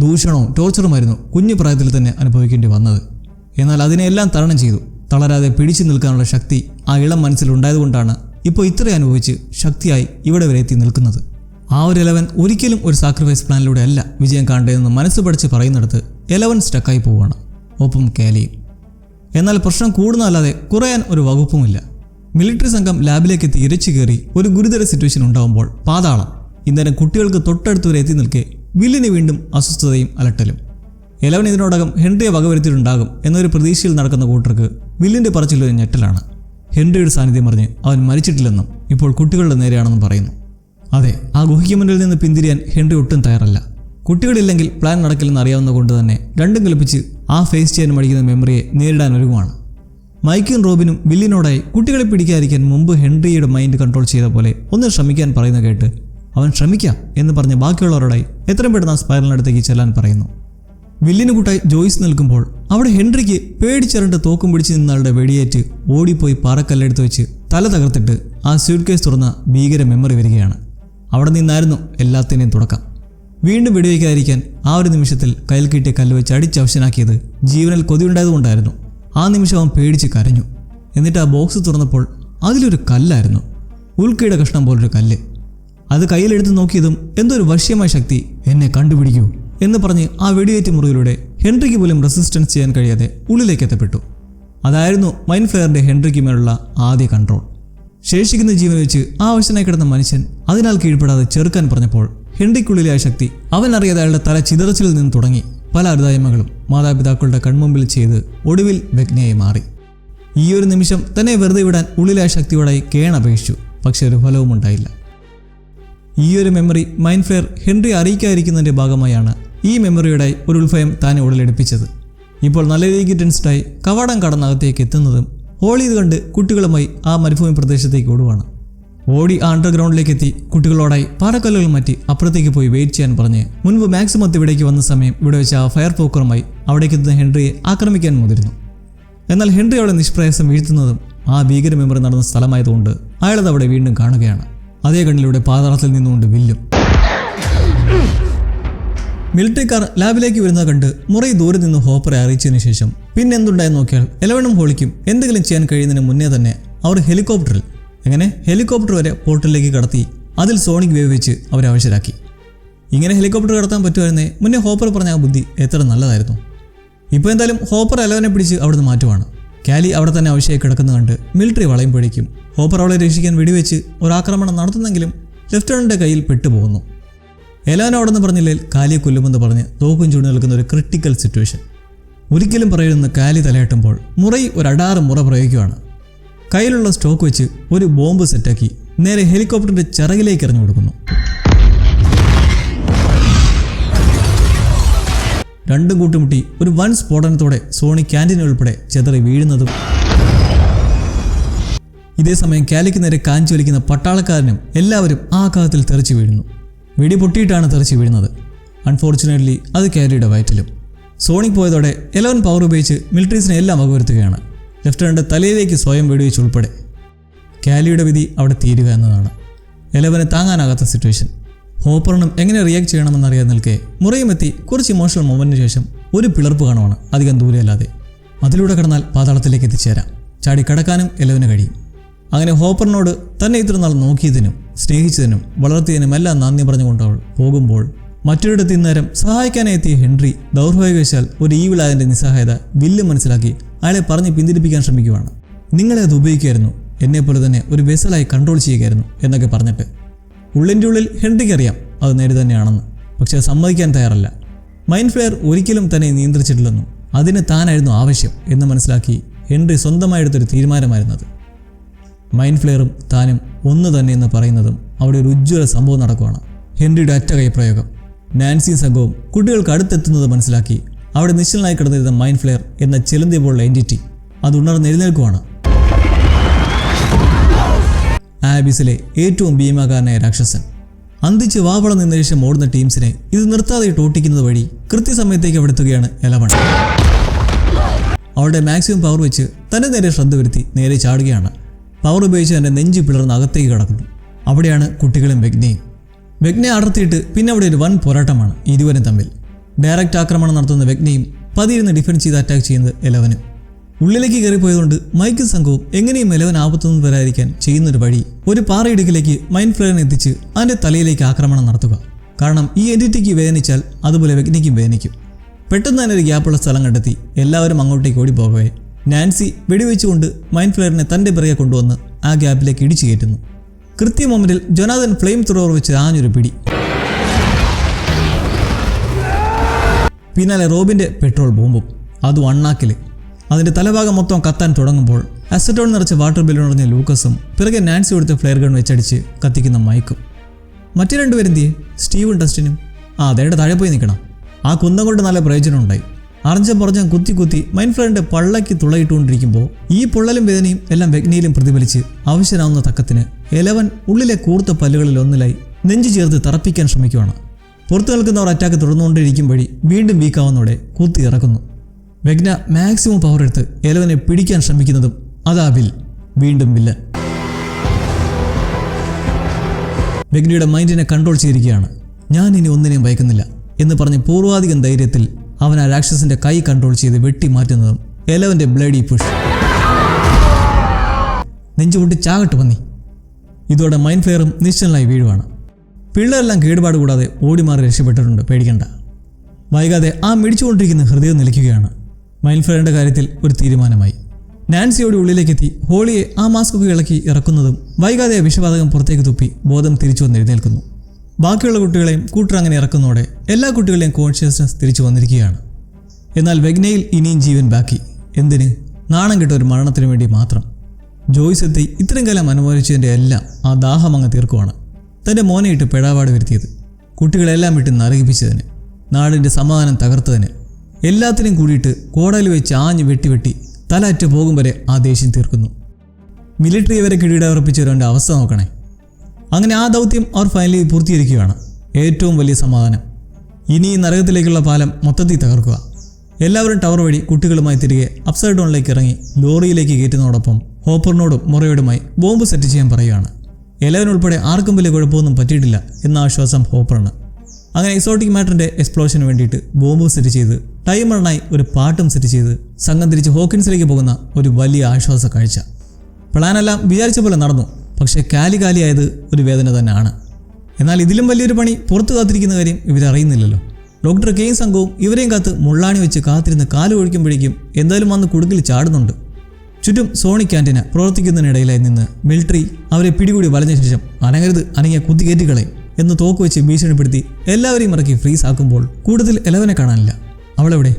ദൂഷണവും ടോർച്ചറുമായിരുന്നു കുഞ്ഞു പ്രായത്തിൽ തന്നെ അനുഭവിക്കേണ്ടി വന്നത്. എന്നാൽ അതിനെല്ലാം തരണം ചെയ്തു. തളരാതെ പിടിച്ചു നിൽക്കാനുള്ള ശക്തി ആ ഇളം മനസ്സിലുണ്ടായതുകൊണ്ടാണ് ഇപ്പോൾ ഇത്രയും അനുഭവിച്ച് ശക്തിയായി ഇവിടെ വരെ എത്തി നിൽക്കുന്നത്. ആ ഒരു 11 ഒരിക്കലും ഒരു സാക്രിഫൈസ് പ്ലാനിലൂടെ അല്ല വിജയം കാണേണ്ടതെന്ന് മനസ്സ് പഠിച്ച് പറയുന്നിടത്ത് 11 സ്റ്റക്കായി പോവുകയാണ്, ഒപ്പം കാലിയും. എന്നാൽ പ്രശ്നം കൂടുന്നതല്ലാതെ കുറയാൻ ഒരു വകുപ്പുമില്ല. മിലിറ്ററി സംഘം ലാബിലേക്ക് എത്തി ഇരച്ചു കയറി ഒരു ഗുരുതര സിറ്റുവേഷൻ ഉണ്ടാകുമ്പോൾ പാതാളം ഇന്നേരം കുട്ടികൾക്ക് തൊട്ടടുത്ത് വരെ എത്തി നിൽക്കെ വില്ലിന് വീണ്ടും അസ്വസ്ഥതയും അലട്ടലും. 11 ഇതിനോടകം ഹെൻറിയെ വകവരുത്തിയിട്ടുണ്ടാകും എന്നൊരു പ്രതീക്ഷയിൽ നടക്കുന്ന കൂട്ടർക്ക് വില്ലിൻ്റെ പറച്ചിലൊരു ഞെട്ടലാണ്. ഹെൻറിയുടെ സാന്നിധ്യം പറഞ്ഞ് അവൻ മരിച്ചിട്ടില്ലെന്നും ഇപ്പോൾ കുട്ടികളുടെ നേരെയാണെന്നും പറയുന്നു. അതെ, ആ ഗുഹയ്ക്ക് മുന്നിൽ നിന്ന് പിന്തിരിയാൻ ഹെൻറി ഒട്ടും തയ്യാറല്ല. കുട്ടികളില്ലെങ്കിൽ പ്ലാൻ നടക്കില്ലെന്ന് അറിയാവുന്ന കൊണ്ട് തന്നെ രണ്ടും കളിപ്പിച്ച് ആ ഫേസ് ചെയ്യാൻ മടിക്കുന്ന മെമ്മറിയെ നേരിടാൻ ഒരുങ്ങുവാണ്. മൈക്കും റോബിനും വില്ലിനോടായി കുട്ടികളെ പിടിക്കാതിരിക്കാൻ മുമ്പ് ഹെൻറിയുടെ മൈൻഡ് കൺട്രോൾ ചെയ്ത പോലെ ഒന്ന് ശ്രമിക്കാൻ പറയുന്ന കേട്ട് അവൻ ശ്രമിക്കാം എന്ന് പറഞ്ഞ് ബാക്കിയുള്ളവരോടായി എത്രയും പെട്ടെന്ന് ആ സ്പൈറലിനടുത്തേക്ക് ചെല്ലാൻ പറയുന്നു. വില്ലിന് കൂട്ടായി ജോയ്സ് നിൽക്കുമ്പോൾ അവിടെ ഹെൻറിക്ക് പേടിച്ചരണ്ട് തോക്കും പിടിച്ച് നിന്നയാളുടെ വെടിയേറ്റ് ഓടിപ്പോയി പാറക്കല്ലെടുത്ത് വെച്ച് തല തകർത്തിട്ട് ആ സ്യൂട്ട് കേസ് തുറന്ന ഭീകര മെമ്മറി വരികയാണ്. അവിടെ നിന്നായിരുന്നു എല്ലാത്തിനെയും തുടക്കം. വീണ്ടും വെടിവെക്കാതിരിക്കാൻ ആ ഒരു നിമിഷത്തിൽ കയ്യിൽ കിട്ടിയ കല്ല് വെച്ച് അടിച്ചവശനാക്കിയത് ജീവനിൽ കൊതിയുണ്ടായതുകൊണ്ടായിരുന്നു. ആ നിമിഷം അവൻ പേടിച്ച് കരഞ്ഞു. എന്നിട്ട് ആ ബോക്സ് തുറന്നപ്പോൾ അതിലൊരു കല്ലായിരുന്നു, ഉൽക്കയുടെ കഷ്ണം പോലൊരു കല്ല്. അത് കയ്യിലെടുത്ത് നോക്കിയതും എന്തോ ഒരു വശ്യമായ ശക്തി എന്നെ കണ്ടുപിടിക്കൂ എന്ന് പറഞ്ഞ് ആ വെടിയേറ്റ് മുറിയിലൂടെ ഹെൻറിക്ക് പോലും റെസിസ്റ്റൻസ് ചെയ്യാൻ കഴിയാതെ ഉള്ളിലേക്ക് എത്തപ്പെട്ടു. അതായിരുന്നു മൈൻഡ് ഫ്ലെയറിൻ്റെ ഹെൻറിക്ക് മേലുള്ള ആദ്യ കൺട്രോൾ. ശേഷിക്കുന്ന ജീവൻ വെച്ച് ആ അവശനായി കിടന്ന മനുഷ്യൻ അതിനാൽ കീഴ്പ്പെടാതെ ചെറുക്കാൻ പറഞ്ഞപ്പോൾ ഹെൻറിക്കുള്ളിലെ ആ ശക്തി അവൻ അറിയാതെ അയാളുടെ തല ചിതറച്ചിലിൽ നിന്ന് തുടങ്ങി പല അരുതായ്മകളും മാതാപിതാക്കളുടെ കൺമുമ്പിൽ ചെയ്ത് ഒടുവിൽ വെഗ്നയായി മാറി. ഈ ഒരു നിമിഷം തന്നെ വെറുതെ വിടാൻ ഉള്ളിലെ ആ ശക്തിയോടായി കേണപേക്ഷിച്ചു. പക്ഷെ ഒരു ഫലവും ഉണ്ടായില്ല. ഈ ഒരു മെമ്മറി മൈൻഡ് ഫ്ലെയർ ഹെൻറി അറിയിക്കാതിരിക്കുന്നതിൻ്റെ ഭാഗമായാണ് ഈ മെമ്മറിയുടെ ഒരു ഉൾഭയം താനെ ഉടലെടുപ്പിച്ചത്. ഇപ്പോൾ നല്ല രീതിക്ക് ടെൻസ്ഡായി കവാടം കടന്നകത്തേക്ക് എത്തുന്നതും ഹോളി ഇത് കണ്ട് കുട്ടികളുമായി ആ മരുഭൂമി പ്രദേശത്തേക്ക് ഓടുവാണ്. ഓടി ആ അണ്ടർഗ്രൗണ്ടിലേക്ക് എത്തി കുട്ടികളോടായി പാറക്കല്ലുകൾ മാറ്റി അപ്പുറത്തേക്ക് പോയി വെയിറ്റ് ചെയ്യാൻ പറഞ്ഞ് മുൻപ് മാക്സിമത്ത് ഇവിടേക്ക് വന്ന സമയം ഇവിടെ വെച്ച് ആ ഫയർ പോക്കറുമായി അവിടേക്ക് എത്തുന്ന ഹെൻറിയെ ആക്രമിക്കാൻ മുതിരുന്നു. എന്നാൽ ഹെൻറി അവളെ നിഷ്പ്രയാസം വീഴ്ത്തുന്നതും ആ ഭീകര മെമ്മറി നടന്ന സ്ഥലമായതുകൊണ്ട് അയാളത് അവിടെ വീണ്ടും കാണുകയാണ്. അതേ കണ്ണിലൂടെ പാതാളത്തിൽ നിന്നുകൊണ്ട് വില്ലും. മിലിറ്ററി കാർ ലാബിലേക്ക് വരുന്നത് കണ്ട് മുറി ദൂരെ നിന്ന് ഹോപ്പറെ അറിയിച്ചതിന് ശേഷം പിന്നെ എന്തുണ്ടായെന്ന് നോക്കിയാൽ 11 ഹോളിക്കും എന്തെങ്കിലും ചെയ്യാൻ കഴിയുന്നതിന് മുന്നേ തന്നെ അവർ ഹെലികോപ്റ്റർ വരെ പോർട്ടലിലേക്ക് കടത്തി അതിൽ സോണിക് വേവ് വെച്ച് അവരെ അവശരാക്കി. ഇങ്ങനെ ഹെലികോപ്റ്റർ കടത്താൻ പറ്റുമായിരുന്നേ മുന്നേ ഹോപ്പർ പറഞ്ഞ ആ ബുദ്ധി എത്ര നല്ലതായിരുന്നു. ഇപ്പോൾ എന്തായാലും ഹോപ്പർ 11 പിടിച്ച് അവിടുന്ന് മാറ്റുവാണ്. കാലി അവിടെ തന്നെ ആവശ്യമായി കിടക്കുന്ന കണ്ട് മിലിറ്ററി വളയുമ്പോഴേക്കും ഹോപ്പർ അവളെ രക്ഷിക്കാൻ വെടിവെച്ച് ഒരാക്രമണം നടത്തുന്നെങ്കിലും ലെഫ്റ്റനന്റിന്റെ കയ്യിൽ പെട്ടുപോകുന്നു. 11 അവിടെ നിന്ന് പറഞ്ഞില്ലെങ്കിൽ കാലിയെ കൊല്ലുമെന്ന് പറഞ്ഞ് തോക്കും ചൂട് നിൽക്കുന്ന ഒരു ക്രിട്ടിക്കൽ സിറ്റുവേഷൻ. ഒരിക്കലും പറയുമെന്ന് കാലി തലയാട്ടുമ്പോൾ മുറൈ ഒരു അടാറ് മുറ പ്രയോഗിക്കുകയാണ്. കയ്യിലുള്ള സ്റ്റോക്ക് വെച്ച് ഒരു ബോംബ് സെറ്റാക്കി നേരെ ഹെലികോപ്റ്ററിന്റെ ചിറകിലേക്ക് എറിഞ്ഞു കൊടുക്കുന്നു. രണ്ടും കൂട്ടുമുട്ടി ഒരു വൻ സ്ഫോടനത്തോടെ സോണി ക്യാൻറ്റീൻ ഉൾപ്പെടെ ചെതറി വീഴുന്നതും ഇതേസമയം കാലിക്ക് നേരെ കാഞ്ചി വലിക്കുന്ന പട്ടാളക്കാരനും എല്ലാവരും ആ ആഘാതത്തിൽ തെറിച്ചു വീഴുന്നു. വെടി പൊട്ടിയിട്ടാണ് തെറിച്ചു വീഴുന്നത്. അൺഫോർച്ചുനേറ്റ്ലി അത് കാലിയുടെ വയറ്റിലും. സോണിക് പോയതോടെ 11 പവർ ഉപയോഗിച്ച് മിലിറ്ററീസിനെ എല്ലാം വകവരുത്തുകയാണ്. ലെഫ്റ്റനന്റ് തലയിലേക്ക് സ്വയം വെടിവെച്ച് ഉൾപ്പെടെ. കാലിയുടെ വിധി അവിടെ തീരുക എന്നതാണ്. 11 താങ്ങാനാകാത്ത സിറ്റുവേഷൻ. ഹോപ്പറിനും എങ്ങനെ റിയാക്ട് ചെയ്യണമെന്നറിയാൻ നിൽക്കെ മുറയും എത്തി കുറച്ച് ഇമോഷണൽ മൊമെന്റിന് ശേഷം ഒരു പിളർപ്പ് കാണുവാണ് അധികം ദൂരെയല്ലാതെ. അതിലൂടെ കടന്നാൽ പാതാളത്തിലേക്ക് എത്തിച്ചേരാം. ചാടി കടക്കാനും 11 കഴിയും. അങ്ങനെ ഹോപ്പറിനോട് തന്നെ ഇത്ര നാൾ നോക്കിയതിനും സ്നേഹിച്ചതിനും വളർത്തിയതിനും എല്ലാം നന്ദി പറഞ്ഞുകൊണ്ട് അവൾ പോകുമ്പോൾ മറ്റൊരിടത്ത് ഇന്നേരം സഹായിക്കാനായി എത്തിയ ഹെൻറി ദൗർഭാഗ്യവശാൽ ഒരു ഈവിളായതിൻ്റെ നിസ്സഹായത വില്ല് മനസ്സിലാക്കി അയാളെ പറഞ്ഞ് പിന്തിരിപ്പിക്കാൻ ശ്രമിക്കുവാണ്. നിങ്ങളെ അത് ഉപയോഗിക്കായിരുന്നു, എന്നെപ്പോലെ തന്നെ ഒരു വെസലായി കൺട്രോൾ ചെയ്യുകയായിരുന്നു എന്നൊക്കെ പറഞ്ഞിട്ട്. ഉള്ളിൻ്റെ ഉള്ളിൽ ഹെൻറിക്ക് അറിയാം അത് നേരെ തന്നെയാണെന്ന്. പക്ഷെ അത് സമ്മതിക്കാൻ തയ്യാറല്ല. മൈൻഡ് ഫ്ലെയർ ഒരിക്കലും തന്നെ നിയന്ത്രിച്ചിട്ടില്ലെന്നും അതിന് താനായിരുന്നു ആവശ്യം എന്ന് മനസ്സിലാക്കി ഹെൻറി സ്വന്തമായി എടുത്തൊരു തീരുമാനമായിരുന്നത്. മൈൻഡ് ഫ്ലെയറും താനും ഒന്ന് തന്നെ എന്ന് പറയുന്നതും അവിടെ ഒരു ഉജ്ജ്വല സംഭവം നടക്കുവാണ്. ഹെൻറിയുടെ അറ്റ കൈപ്രയോഗം. നാൻസിയും സംഘവും കുട്ടികൾക്ക് അടുത്തെത്തുന്നത് മനസ്സിലാക്കി അവിടെ നിശ്ചലനായി കിടന്നിരുന്ന മൈൻഡ് ഫ്ലെയർ എന്ന ചെലുന്തി പോലുള്ള എൻറ്റിറ്റി അത് ഉണർന്ന് എഴുന്നേൽക്കുവാണ്. ആബിസിലെ ഏറ്റവും ഭീമാകാരനായ രാക്ഷസൻ അന്തിച്ച് വാവളം നിന്ന ശേഷം ഓടുന്ന ടീംസിനെ ഇത് നിർത്താതെ ഓട്ടിക്കുന്നത് വഴി കൃത്യസമയത്തേക്ക് അവിടെ എത്തുകയാണ് 11. അവളുടെ മാക്സിമം പവർ വെച്ച് തന്നെ നേരെ ശ്രദ്ധ വരുത്തി നേരെ ചാടുകയാണ്. പവർ ഉപയോഗിച്ച് എൻ്റെ നെഞ്ച് പിളർന്ന് അകത്തേക്ക് കടക്കുന്നു. അവിടെയാണ് കുട്ടികളും വെഗ്നയെ അടർത്തിയിട്ട് പിന്നെ അവിടെ ഒരു വൻ പോരാട്ടമാണ് ഇരുവരും തമ്മിൽ. ഡയറക്റ്റ് ആക്രമണം നടത്തുന്ന വെഗ്നയും പതിയിരുന്ന് ഡിഫെൻസ് ചെയ്ത് അറ്റാക്ക് ചെയ്യുന്നത് 11. ഉള്ളിലേക്ക് കയറിപ്പോയതുകൊണ്ട് മൈക്കും സംഘവും എങ്ങനെയും എലവൻ ആപത്തൊന്നും വരാതിരിക്കാൻ ചെയ്യുന്നൊരു വഴി ഒരു പാറയിടുക്കിലേക്ക് മൈൻഡ് ഫ്ലെയറിനെ എത്തിച്ച് അതിൻ്റെ തലയിലേക്ക് ആക്രമണം നടത്തുക. കാരണം ഈ എൻറ്റിറ്റിക്ക് വേദനിച്ചാൽ അതുപോലെ വെഗ്നയ്ക്കും വേദനിക്കും. പെട്ടെന്ന് തന്നെ ഒരു ഗ്യാപ്പുള്ള സ്ഥലം കണ്ടെത്തി എല്ലാവരും അങ്ങോട്ടേക്ക് ഓടിപ്പോകവേ നാൻസി വെടിവെച്ചുകൊണ്ട് മൈൻഡ് ഫ്ലെയറിനെ തൻ്റെ പിറകെ കൊണ്ടുവന്ന് ആ ഗ്യാപ്പിലേക്ക് ഇടിച്ചു കയറ്റുന്നു. കൃത്യ മൊമെന്റിൽ ജൊനാഥൻ ഫ്ലെയിം ത്രോവർ വെച്ച് ആഞ്ഞൊരു പിടി. പിന്നാലെ റോബിൻ്റെ പെട്രോൾ ബോംബും, അതും അണ്ണാക്കിൽ. അതിൻ്റെ തലഭാഗം മൊത്തം കത്താൻ തുടങ്ങുമ്പോൾ അസറ്റോൺ നിറച്ച വാട്ടർ ബലൂൺ നിറഞ്ഞ ലൂക്കസും പിറകെ നാൻസി കൊടുത്ത ഫ്ലെയർ ഗൺ വെച്ചടിച്ച് കത്തിക്കുന്ന മൈക്കും. മറ്റു രണ്ടുപേരെന്തിയെ? സ്റ്റീവും ഡസ്റ്റിനും അതേടെ താഴെ പോയി നിൽക്കണം. ആ കുന്തം കൊണ്ട് നല്ല പ്രയോജനം ഉണ്ടായി. അറഞ്ചം പുറഞ്ഞം കുത്തി കുത്തി മൈൻഡ് ഫ്ലെയറിൻ്റെ പള്ളയ്ക്ക് തുളയിട്ടുകൊണ്ടിരിക്കുമ്പോൾ ഈ പൊള്ളലും വേദനയും എല്ലാം വെഗ്നയിലും പ്രതിഫലിച്ച് ആവശ്യനാവുന്ന തക്കത്തിന് എലവൻ ഉള്ളിലെ കൂർത്ത പല്ലുകളിൽ ഒന്നിലായി നെഞ്ചു ചേർത്ത് തറപ്പിക്കാൻ ശ്രമിക്കുകയാണ്. പുറത്തു നിൽക്കുന്നവർ അറ്റാക്ക് തുടർന്നുകൊണ്ടിരിക്കും വഴി വീണ്ടും വീക്കാവുന്നതോടെ കുത്തി ഇറക്കുന്നു. വെഗ്ന മാക്സിമം പവർ എടുത്ത് എലവനെ പിടിക്കാൻ ശ്രമിക്കുന്നതും അതാ വീണ്ടും വില്ലൻ. വെഗ്നയുടെ മൈൻഡിനെ കൺട്രോൾ ചെയ്തിരിക്കുകയാണ്. ഞാൻ ഇനി ഒന്നിനെയും ഭയക്കുന്നില്ല എന്ന് പറഞ്ഞ് പൂർവാധികം ധൈര്യത്തിൽ അവൻ ആ രാക്ഷസിന്റെ കൈ കൺട്രോൾ ചെയ്ത് വെട്ടി മാറ്റുന്നതും എലവന്റെ ബ്ലഡി പുഷ്. നെഞ്ചുപൊട്ടി ചാകട്ട് പന്നി. ഇതോടെ മൈൻഡ് ഫ്ലെയറും നിശ്ചലനായി വീഴുവാണ്. പിള്ളേരെല്ലാം കേടുപാട് കൂടാതെ ഓടിമാറി രക്ഷപ്പെട്ടിട്ടുണ്ട്, പേടിക്കണ്ട. വൈകാതെ ആ മിടിച്ചുകൊണ്ടിരിക്കുന്ന ഹൃദയം നിലയ്ക്കുകയാണ്. മൈൻഡ് ഫ്ലെയറിന്റെ കാര്യത്തിൽ ഒരു തീരുമാനമായി. നാൻസിയോട് ഉള്ളിലേക്കെത്തി ഹോളിയെ ആ മാസ്കൊക്കെ ഇളക്കി ഇറക്കുന്നതും വൈകാതെ വിഷവാതകം പുറത്തേക്ക് തുപ്പി ബോധം തിരിച്ചു വന്ന് എഴുന്നേൽക്കുന്നു. ബാക്കിയുള്ള കുട്ടികളെയും കൂട്ടർ അങ്ങനെ ഇറക്കുന്നതോടെ എല്ലാ കുട്ടികളെയും കോൺഷ്യസ്നസ് തിരിച്ചു വന്നിരിക്കുകയാണ്. എന്നാൽ വെഗ്നയിൽ ഇനിയും ജീവൻ ബാക്കി. എന്തിന്? നാണം കിട്ട ഒരു മരണത്തിന് വേണ്ടി മാത്രം. ജോയ്സ് എത്തി ഇത്രയും കാലം അനുഭവിച്ചതിൻ്റെ എല്ലാം ആ ദാഹം അങ്ങ് തീർക്കുവാണ്. തൻ്റെ മോനെ ഇട്ട് പെടാപാട് വരുത്തിയത്, കുട്ടികളെല്ലാം വിട്ട് നരകിപ്പിച്ചതിന്, നാടിൻ്റെ സമാധാനം തകർത്തതിന്, എല്ലാത്തിനും കൂടിയിട്ട് കോടയിൽ വെച്ച് ആഞ്ഞ് വെട്ടി തല അറ്റ് പോകും വരെ ആ ദേഷ്യം തീർക്കുന്നു. മിലിറ്ററി വരെ കിരീടവർപ്പിച്ചവരുടെ അവസ്ഥ നോക്കണേ. അങ്ങനെ ആ ദൗത്യം അവർ ഫൈനലി പൂർത്തീകരിക്കുകയാണ്. ഏറ്റവും വലിയ സമാധാനം. ഇനി ഈ നരകത്തിലേക്കുള്ള പാലം മൊത്തത്തിൽ തകർക്കുക. എല്ലാവരും ടവർ വഴി കുട്ടികളുമായി തിരികെ അപ്സൈഡ് ഡൗണിലേക്ക് ഇറങ്ങി ലോറിയിലേക്ക് കയറ്റുന്നതോടൊപ്പം ഹോപ്പറിനോടും മൊറയോടുമായി ബോംബ് സെറ്റ് ചെയ്യാൻ പറയുകയാണ്. എലവൻ ഉൾപ്പെടെ ആർക്കും വലിയ കുഴപ്പമൊന്നും പറ്റിയിട്ടില്ല എന്ന ആശ്വാസം ഹോപ്പറിന്. അങ്ങനെ എക്സോട്ടിക് മാറ്ററിൻ്റെ എക്സ്പ്ലോഷന് വേണ്ടിയിട്ട് ബോംബ് സെറ്റ് ചെയ്ത് ടൈമറിനായി ഒരു പാട്ടും സെറ്റ് ചെയ്ത് സംഘം തിരിച്ച് ഹോക്കിൻസിലേക്ക് പോകുന്ന ഒരു വലിയ ആശ്വാസ കാഴ്ച. പ്ലാനെല്ലാം വിചാരിച്ച പോലെ നടന്നു. പക്ഷേ കാലിയായത് ഒരു വേദന തന്നെയാണ്. എന്നാൽ ഇതിലും വലിയൊരു പണി പുറത്തു കാത്തിരിക്കുന്ന കാര്യം ഇവരറിയുന്നില്ലല്ലോ. ഡോക്ടർ കെയും സംഘവും ഇവരെയും കാത്ത് മുള്ളാണി വെച്ച് കാത്തിരുന്ന് കാല് ഒഴിക്കുമ്പോഴേക്കും എന്തായാലും വന്ന് കുടുക്കിൽ ചാടുന്നുണ്ട്. ചുറ്റും സോണിക് ആന്റിന പ്രവർത്തിക്കുന്നതിനിടയിലായി നിന്ന് മിലിറ്ററി അവരെ പിടികൂടി വലഞ്ഞ ശേഷം അനങ്ങരുത്, അനങ്ങിയ കുത്തികയറ്റുകളെ എന്ന് തോക്ക് വെച്ച് ഭീഷണിപ്പെടുത്തി എല്ലാവരെയും ഇറക്കി ഫ്രീസ് ആക്കുമ്പോൾ കൂടുതൽ എലവനെ കാണാനില്ല. അവളെവിടെ?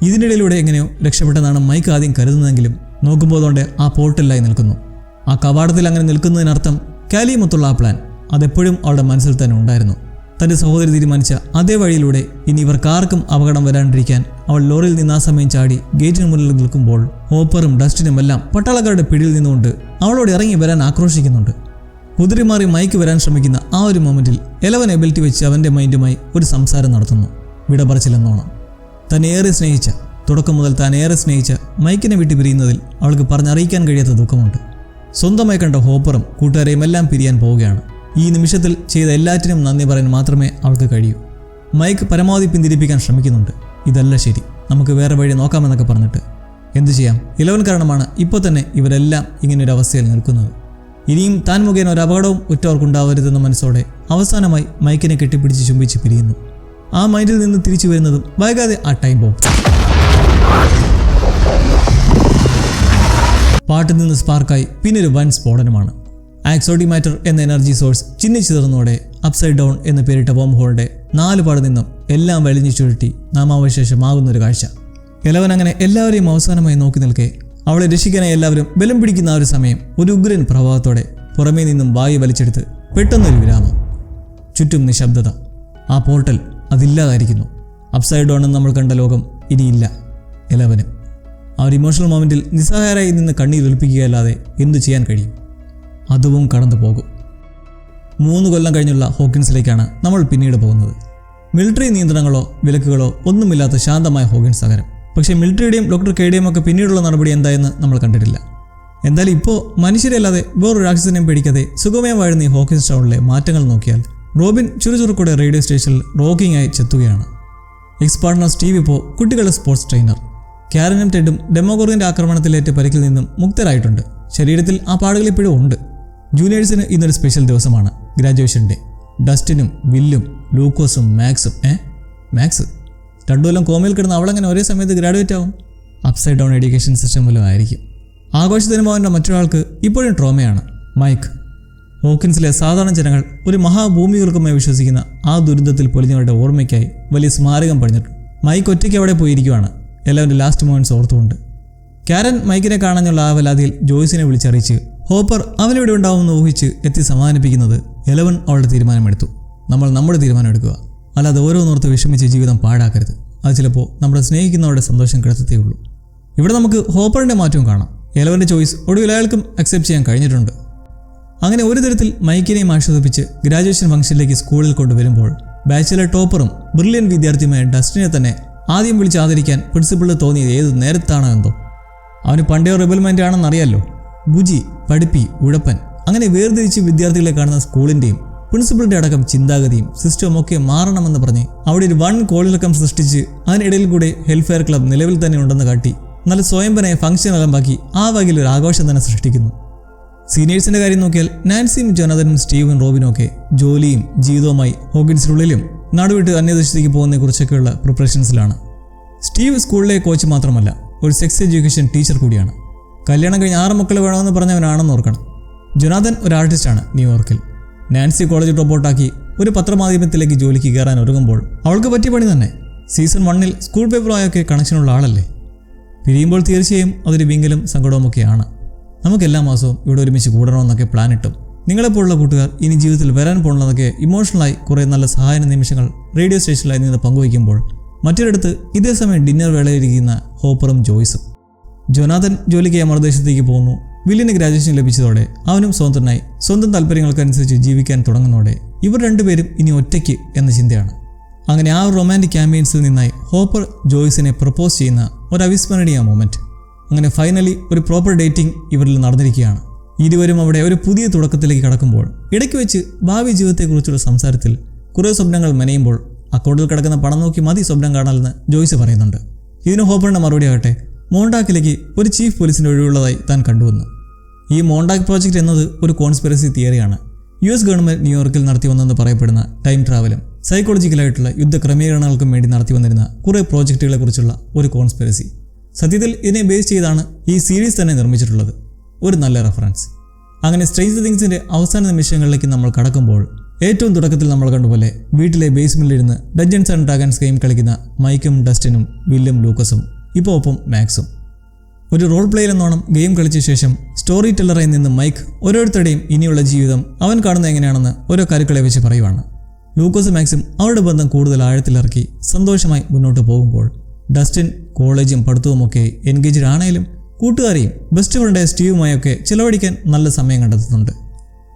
ഇതിനിടയിലൂടെ എങ്ങനെയോ രക്ഷപ്പെട്ടെന്നാണ് മൈക്ക് ആദ്യം കരുതുന്നതെങ്കിലും നോക്കുമ്പോൾ അതുകൊണ്ട് ആ പോർട്ടലിലായി നിൽക്കുന്നു. ആ കവാടത്തിൽ അങ്ങനെ നിൽക്കുന്നതിനർത്ഥം കാലിയുമൊത്തുള്ള ആ പ്ലാൻ അതെപ്പോഴും അവളുടെ മനസ്സിൽ തന്നെ ഉണ്ടായിരുന്നു. തൻ്റെ സഹോദരി തീരുമാനിച്ച അതേ വഴിയിലൂടെ ഇനി ഇവർക്കാർക്കും അപകടം വരാണ്ടിരിക്കാൻ അവൾ ലോറിയിൽ നിന്ന് ആ സമയം ചാടി ഗേറ്റിന് മുന്നിൽ നിൽക്കുമ്പോൾ ഹോപ്പറും ഡസ്റ്റിനും എല്ലാം പട്ടാളക്കാരുടെ പിടിയിൽ നിന്നുകൊണ്ട് അവളോട് ഇറങ്ങി വരാൻ ആക്രോശിക്കുന്നുണ്ട്. കുതിരിമാറി മൈക്ക് വരാൻ ശ്രമിക്കുന്ന ആ ഒരു മൊമെന്റിൽ എലവൻ എബിലിറ്റി വെച്ച് അവൻ്റെ മൈൻഡുമായി ഒരു സംസാരം നടത്തുന്നു. വിട പറച്ചില്ലെന്നോണം. തുടക്കം മുതൽ താൻ ഏറെ സ്നേഹിച്ച മൈക്കിനെ വിട്ട് പിരിയുന്നതിൽ അവൾക്ക് പറഞ്ഞറിയിക്കാൻ കഴിയാത്ത ദുഃഖമുണ്ട്. സ്വന്തമായി കണ്ട ഹോപ്പറും കൂട്ടുകാരെയും എല്ലാം പിരിയാൻ പോവുകയാണ്. ഈ നിമിഷത്തിൽ ചെയ്ത എല്ലാറ്റിനും നന്ദി പറയാൻ മാത്രമേ അവൾക്ക് കഴിയൂ. മൈക്ക് പരമാവധി പിന്തിരിപ്പിക്കാൻ ശ്രമിക്കുന്നുണ്ട്. ഇതല്ല ശരി, നമുക്ക് വേറെ വഴി നോക്കാമെന്നൊക്കെ പറഞ്ഞിട്ട്. എന്തു ചെയ്യാം, ഇലവൻ കാരണമാണ് ഇപ്പോൾ തന്നെ ഇവരെല്ലാം ഇങ്ങനൊരു അവസ്ഥയിൽ നിൽക്കുന്നത്. ഇനിയും താൻ മുഖേന ഒരു അപകടവും ഉറ്റവർക്കുണ്ടാവരുതെന്ന മനസ്സോടെ അവസാനമായി മൈക്കിനെ കെട്ടിപ്പിടിച്ച് ചുംബിച്ച് പിരിയുന്നു. ആ മൈൻഡിൽ നിന്ന് തിരിച്ചു വരുന്നതും വൈകാതെ ആ ടൈം ബോംബ്. പാട്ടിൽ നിന്ന് സ്പാർക്കായി പിന്നൊരു വൻ സ്ഫോടനമാണ്. എക്സോട്ടിക് മാറ്റർ എന്ന എനർജി സോഴ്സ് ചിന്നിച്ചിതർന്നോടെ അപ്സൈഡ് ഡൗൺ എന്ന് പേരിട്ട ബോംബ് ഹോളിന്റെ 4 പാട് നിന്നും എല്ലാം വലിഞ്ഞു ചുരുട്ടി നാമാവശേഷമാകുന്നൊരു കാഴ്ച. എലവൻ അങ്ങനെ എല്ലാവരെയും അവസാനമായി നോക്കി നിൽക്കെ അവളെ രക്ഷിക്കാനായി എല്ലാവരും ബലം പിടിക്കുന്ന ആ ഒരു സമയം ഒരു ഉഗ്രൻ പ്രഭാവത്തോടെ പുറമേ നിന്നും വായു വലിച്ചെടുത്ത് പെട്ടെന്നൊരു വിരാമം. ചുറ്റും നിശബ്ദത. ആ പോർട്ടൽ അതില്ലാതായിരിക്കുന്നു. അപ്സൈഡ് ഡൗൺ എന്ന് നമ്മൾ കണ്ട ലോകം ഇനിയില്ല. എലവനും ആ ഒരു ഇമോഷണൽ മൊമെന്റിൽ നിസ്സഹായരായി നിന്ന് കണ്ണീർ ഒലിപ്പിക്കുകയല്ലാതെ എന്തു ചെയ്യാൻ കഴിയും? അതും കടന്നു പോകും. 3 കൊല്ലം കഴിഞ്ഞുള്ള ഹോക്കിൻസിലേക്കാണ് നമ്മൾ പിന്നീട് പോകുന്നത്. മിലിറ്ററി നിയന്ത്രണങ്ങളോ വിലക്കുകളോ ഒന്നുമില്ലാത്ത ശാന്തമായ ഹോക്കിൻസ് നഗരം. പക്ഷേ മിലിറ്ററിയുടെയും ഡോക്ടർ കെയുടെയും ഒക്കെ പിന്നീടുള്ള നടപടി എന്തായെന്ന് നമ്മൾ കണ്ടിട്ടില്ല. എന്തായാലും ഇപ്പോൾ മനുഷ്യരല്ലാതെ വേറൊരു രാക്ഷസനെയും പേടിക്കാതെ സുഖമയം വാഴുന്ന ഈ ഹോക്കിൻസ് ടൗണിലെ മാറ്റങ്ങൾ നോക്കിയാൽ റോബിൻ ചുറുചുറുക്കോടെ റേഡിയോ സ്റ്റേഷനിൽ റോക്കിംഗ് ആയി ചെത്തുകയാണ്. എക്സ് പാർട്ണർ സ്റ്റീവ് ഇപ്പോൾ കുട്ടികളുടെ സ്പോർട്സ് ട്രെയിനർ. കാരനും ടെഡും ഡെമോഗോർഗന്റെ ആക്രമണത്തിലേറ്റ പരിക്കിൽ നിന്നും മുക്തരായിട്ടുണ്ട്. ശരീരത്തിൽ ആ പാടുകൾ ഇപ്പോഴും ഉണ്ട്. ജൂനിയേഴ്സിന് ഇന്നൊരു സ്പെഷ്യൽ ദിവസമാണ്, ഗ്രാജുവേഷൻ ഡേ. ഡസ്റ്റിനും വില്ലും ലൂക്കോസും മാക്സ് 2 കൊല്ലം കോമയിൽ കിടന്ന് അവളങ്ങനെ ഒരേ സമയത്ത് ഗ്രാജുവേറ്റ് ആവും. അപ്സൈഡ് ഡൗൺ എഡ്യൂക്കേഷൻ സിസ്റ്റം വല്ലതും ആയിരിക്കും. ആഘോഷത്തിന് പോകേണ്ട മറ്റൊരാൾക്ക് ഇപ്പോഴും ട്രോമയാണ്, മൈക്ക്. ഹോക്കിൻസിലെ സാധാരണ ജനങ്ങൾ ഒരു മഹാഭൂമികൾക്കുമായി വിശ്വസിക്കുന്ന ആ ദുരിതത്തിൽ പൊലിഞ്ഞവരുടെ ഓർമ്മയ്ക്കായി വലിയ സ്മാരകം പണിഞ്ഞിട്ടുണ്ട്. മൈക്ക് ഒറ്റയ്ക്ക് അവിടെ പോയിരിക്കുവാണ്, എല്ലാവരുടെ ലാസ്റ്റ് മൊമെന്റ്സ് ഓർത്തുകൊണ്ട്. കാരൻ മൈക്കിനെ കാണാനുള്ള ആ വലാതിയിൽ ജോയ്സിനെ വിളിച്ചറിയിച്ച് ഹോപ്പർ അവനിവിടെ ഉണ്ടാവുമെന്ന് ഊഹിച്ച് എത്തി സമാധാനിപ്പിക്കുന്നത് എലവൻ അവളുടെ തീരുമാനമെടുത്തു. നമ്മൾ നമ്മുടെ തീരുമാനം എടുക്കുക, അല്ലാതെ ഓരോന്നോർത്ത് വിഷമിച്ച് ജീവിതം പാഴാക്കരുത്. അത് ചിലപ്പോൾ നമ്മുടെ സ്നേഹിക്കുന്നവരുടെ സന്തോഷം കിടത്തത്തേ ഉള്ളൂ. ഇവിടെ നമുക്ക് ഹോപ്പറിൻ്റെ മാറ്റവും കാണാം. എലവൻ്റെ ചോയ്സ് ഒടുവിൽ അയാൾക്കും അക്സെപ്റ്റ് ചെയ്യാൻ കഴിഞ്ഞിട്ടുണ്ട്. അങ്ങനെ ഒരു തരത്തിൽ മൈക്കിനെയും ആശ്വസിപ്പിച്ച് ഗ്രാജുവേഷൻ ഫംഗ്ഷനിലേക്ക് സ്കൂളിൽ കൊണ്ടുവരുമ്പോൾ ബാച്ചിലർ ടോപ്പറും ബ്രില്യൻ വിദ്യാർത്ഥിയുമായ ഡസ്റ്റിനെ തന്നെ ആദ്യം വിളിച്ച് ആദരിക്കാൻ പ്രിൻസിപ്പളിന് തോന്നിയത് ഏത് നേരത്താണോ എന്തോ. അവന് പണ്ടേ റിബൽ മൈൻഡ് ആണെന്നറിയാലോ. ബുജി, പഠിപ്പി, ഉഴപ്പൻ, അങ്ങനെ വേർതിരിച്ച് വിദ്യാർത്ഥികളെ കാണുന്ന സ്കൂളിൻ്റെയും പ്രിൻസിപ്പളിൻ്റെ അടക്കം ചിന്താഗതിയും സിസ്റ്റവും ഒക്കെ മാറണമെന്ന് പറഞ്ഞ് അവിടെ ഒരു വൺ കോളിളക്കം സൃഷ്ടിച്ച് അതിനിടയിൽ കൂടെ ഹെൽഫെയർ ക്ലബ് നിലവിൽ തന്നെ ഉണ്ടെന്ന് കാട്ടി നല്ല സ്വയംഭരമായ ഫംഗ്ഷൻ അലമ്പാക്കി ആ വകയിൽ ഒരു ആഘോഷം തന്നെ സൃഷ്ടിക്കുന്നു. സീനിയേഴ്സിൻ്റെ കാര്യം നോക്കിയാൽ നാൻസിയും ജോനാഥനും സ്റ്റീവും റോബിനും ഒക്കെ ജോലിയും ജീവിതവുമായി ഹോക്കിൻസിനുള്ളിലും നടുവിട്ട് അന്യദേശത്തേക്ക് പോകുന്നതിനെക്കുറിച്ചൊക്കെയുള്ള പ്രിപ്പറേഷൻസിലാണ്. സ്റ്റീവ് സ്കൂളിലെ കോച്ച് മാത്രമല്ല, ഒരു സെക്സ് എഡ്യൂക്കേഷൻ ടീച്ചർ കൂടിയാണ്. കല്യാണം കഴിഞ്ഞ് 6 മക്കൾ വേണമെന്ന് പറഞ്ഞവനാണെന്ന് ഓർക്കണം. ജൊനാഥൻ ഒരു ആർട്ടിസ്റ്റാണ് ന്യൂയോർക്കിൽ. നാൻസി കോളേജ് ഡ്രോപ്പ് ഒരു പത്രമാധ്യമത്തിലേക്ക് ജോലിക്ക് കയറാൻ ഒരുങ്ങുമ്പോൾ അവൾക്ക് പറ്റിയ പണി തന്നെ. സീസൺ 1 സ്കൂൾ പേപ്പറുമായൊക്കെ കണക്ഷനുള്ള ആളല്ലേ. പിരിയുമ്പോൾ തീർച്ചയായും അതൊരു വിങ്കലും സങ്കടവുമൊക്കെയാണ്. നമുക്ക് എല്ലാ മാസവും ഇവിടെ ഒരുമിച്ച് കൂടണമെന്നൊക്കെ പ്ലാനിട്ടും നിങ്ങളെപ്പോലുള്ള കൂട്ടുകാർ ഇനി ജീവിതത്തിൽ വരാൻ പോകുന്നതൊക്കെ ഇമോഷണലായി കുറേ നല്ല സഹായ നിമിഷങ്ങൾ റേഡിയോ സ്റ്റേഷനിലായി നിന്ന് പങ്കുവയ്ക്കുമ്പോൾ മറ്റൊരിടത്ത് ഇതേ സമയം ഡിന്നർ വേളയിരിക്കുന്ന ഹോപ്പറും ജോയ്സും. ജോനാഥൻ ജോലിക്കായി മറുദേശത്തേക്ക് പോകുന്നു. വില്ലിന് ഗ്രാജുവേഷൻ ലഭിച്ചതോടെ അവനും സ്വതന്ത്രനായി സ്വന്തം താല്പര്യങ്ങൾക്കനുസരിച്ച് ജീവിക്കാൻ തുടങ്ങുന്നതോടെ ഇവർ രണ്ടുപേരും ഇനി ഒറ്റയ്ക്ക് എന്ന ചിന്തയാണ്. അങ്ങനെ ആ റൊമാൻറ്റിക് ക്യാമ്പയിൻസിൽ നിന്നായി ഹോപ്പർ ജോയ്സിനെ പ്രപ്പോസ് ചെയ്യുന്ന ഒരു അവിസ്മരണീയ മൊമെൻറ്റ്. അങ്ങനെ ഫൈനലി ഒരു പ്രോപ്പർ ഡേറ്റിംഗ് ഇവരിൽ നടന്നിരിക്കുകയാണ്. ഇരുവരും അവിടെ ഒരു പുതിയ തുടക്കത്തിലേക്ക് കടക്കുമ്പോൾ ഇടയ്ക്ക് വെച്ച് ഭാവി ജീവിതത്തെക്കുറിച്ചുള്ള സംസാരത്തിൽ കുറേ സ്വപ്നങ്ങൾ മെനയുമ്പോൾ അക്കൗണ്ടിൽ കിടക്കുന്ന പണം നോക്കി മതി സ്വപ്നം കാണാമെന്ന് ജോയ്സ് പറയുന്നുണ്ട്. ഇതിന് ഹോപ്പറിൻ്റെ മറുപടി ആകട്ടെ, മോണ്ടാക്കിലേക്ക് ഒരു ചീഫ് പോലീസിൻ്റെ ഒഴിവുള്ളതായി താൻ കണ്ടുവന്നു. ഈ മോണ്ടാക് പ്രോജക്റ്റ് എന്നത് ഒരു കോൺസ്പിറസി തിയറിയാണ്. US ഗവൺമെൻറ് ന്യൂയോർക്കിൽ നടത്തി വന്നെന്ന് പറയപ്പെടുന്ന ടൈം ട്രാവലും സൈക്കോളജിക്കലായിട്ടുള്ള യുദ്ധ ക്രമീകരണങ്ങൾക്കും വേണ്ടി നടത്തി വന്നിരുന്ന കുറേ പ്രോജക്റ്റുകളെക്കുറിച്ചുള്ള ഒരു കോൺസ്പിറസി. സത്യത്തിൽ ഇതിനെ ബേസ് ചെയ്താണ് ഈ സീരീസ് തന്നെ നിർമ്മിച്ചിട്ടുള്ളത്. ഒരു നല്ല റെഫറൻസ്. അങ്ങനെ സ്ട്രേഞ്ചർ തിങ്സിൻ്റെ അവസാന നിമിഷങ്ങളിലേക്ക് നമ്മൾ കടക്കുമ്പോൾ ഏറ്റവും തുടക്കത്തിൽ നമ്മൾ കണ്ടുപോലെ വീട്ടിലെ ബേസ്മെൻറ്റിലിരുന്ന് ഡഞ്ചൻസ് ആൻഡ് ഡ്രാഗൺസ് ഗെയിം കളിക്കുന്ന മൈക്കും ഡസ്റ്റിനും വില്ലും ലൂക്കസും ഇപ്പോൾ ഒപ്പം മാക്സും. ഒരു റോൾ പ്ലേയിൽ എന്നോണം ഗെയിം കളിച്ച ശേഷം സ്റ്റോറി ടെല്ലറായി നിന്ന് മൈക്ക് ഓരോരുത്തരുടെയും ഇനിയുള്ള ജീവിതം അവൻ കാണുന്നത് എങ്ങനെയാണെന്ന് ഓരോ കരുക്കളെ വെച്ച് പറയുവാണ്. ലൂക്കോസും മാക്സും അവരുടെ ബന്ധം കൂടുതൽ ആഴത്തിലിറക്കി സന്തോഷമായി മുന്നോട്ട് പോകുമ്പോൾ ഡസ്റ്റിൻ കോളേജും പഠിത്തവുമൊക്കെ എൻഗേജ്ഡ് ആണെങ്കിലും കൂട്ടുകാരെയും ബെസ്റ്റ് ഫ്രണ്ടായ സ്റ്റീവുമായൊക്കെ ചിലവഴിക്കാൻ നല്ല സമയം കണ്ടെത്തുന്നുണ്ട്.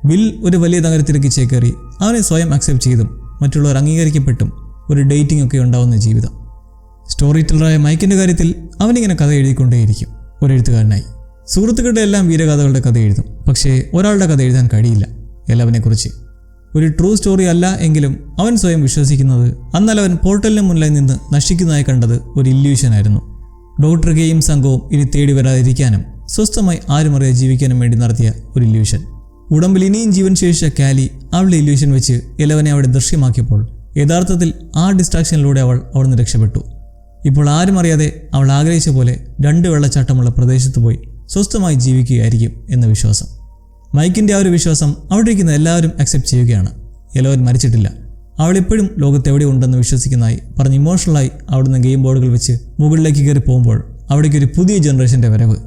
വിൽ ഒരു വലിയ നഗരത്തിലേക്ക് ചേക്കേറി അവനെ സ്വയം അക്സെപ്റ്റ് ചെയ്തും മറ്റുള്ളവർ അംഗീകരിക്കപ്പെട്ടും ഒരു ഡേറ്റിംഗ് ഒക്കെ ഉണ്ടാവുന്ന ജീവിതം. സ്റ്റോറി ടെല്ലറായ മൈക്കിൻ്റെ കാര്യത്തിൽ അവനിങ്ങനെ കഥ എഴുതിക്കൊണ്ടേയിരിക്കും ഒരെഴുത്തുകാരനായി. സുഹൃത്തുക്കളുടെ എല്ലാം വീരകഥകളുടെ കഥ എഴുതും. പക്ഷേ ഒരാളുടെ കഥ എഴുതാൻ കഴിയില്ല എല്ലാവനെക്കുറിച്ച്. ഒരു ട്രൂ സ്റ്റോറി അല്ല എങ്കിലും അവൻ സ്വയം വിശ്വസിക്കുന്നത് അന്നലവൻ പോർട്ടലിന് മുന്നിൽ നിന്ന് നശിക്കുന്നതായി കണ്ടത് ഒരു ഇല്യൂഷനായിരുന്നു. ഡോക്ടർ കെയും സംഘവും ഇനി തേടി വരാതിരിക്കാനും സ്വസ്ഥമായി ആരുമറിയാതെ ജീവിക്കാനും വേണ്ടി നടത്തിയ ഒരു ഇല്യൂഷൻ. ഉടമ്പിൽ ഇനിയും ജീവൻ ശേഷിച്ച കാലി അവളുടെ ഇല്യൂഷൻ വെച്ച് എലവനെ അവിടെ ദൃശ്യമാക്കിയപ്പോൾ യഥാർത്ഥത്തിൽ ആ ഡിസ്ട്രാക്ഷനിലൂടെ അവൾ അവിടുന്ന് രക്ഷപ്പെട്ടു. ഇപ്പോൾ ആരും അറിയാതെ അവൾ ആഗ്രഹിച്ച പോലെ 2 വെള്ളച്ചാട്ടമുള്ള പ്രദേശത്ത് പോയി സ്വസ്ഥമായി ജീവിക്കുകയായിരിക്കും എന്ന വിശ്വാസം. മൈക്കിൻ്റെ ആ ഒരു വിശ്വാസം അവിടെ ഇരിക്കുന്ന എല്ലാവരും അക്സെപ്റ്റ് ചെയ്യുകയാണ്. എലവൻ മരിച്ചിട്ടില്ല, അവൾ ഇപ്പോഴും ലോകത്തെവിടെ ഉണ്ടെന്ന് വിശ്വസിക്കുന്നതായി പറഞ്ഞ് ഇമോഷണലായി അവിടുന്ന് ഗെയിം ബോർഡുകൾ വെച്ച് മുകളിലേക്ക് കയറി പോകുമ്പോൾ അവിടേക്ക് ഒരു പുതിയ ജനറേഷൻ്റെ വരവ്.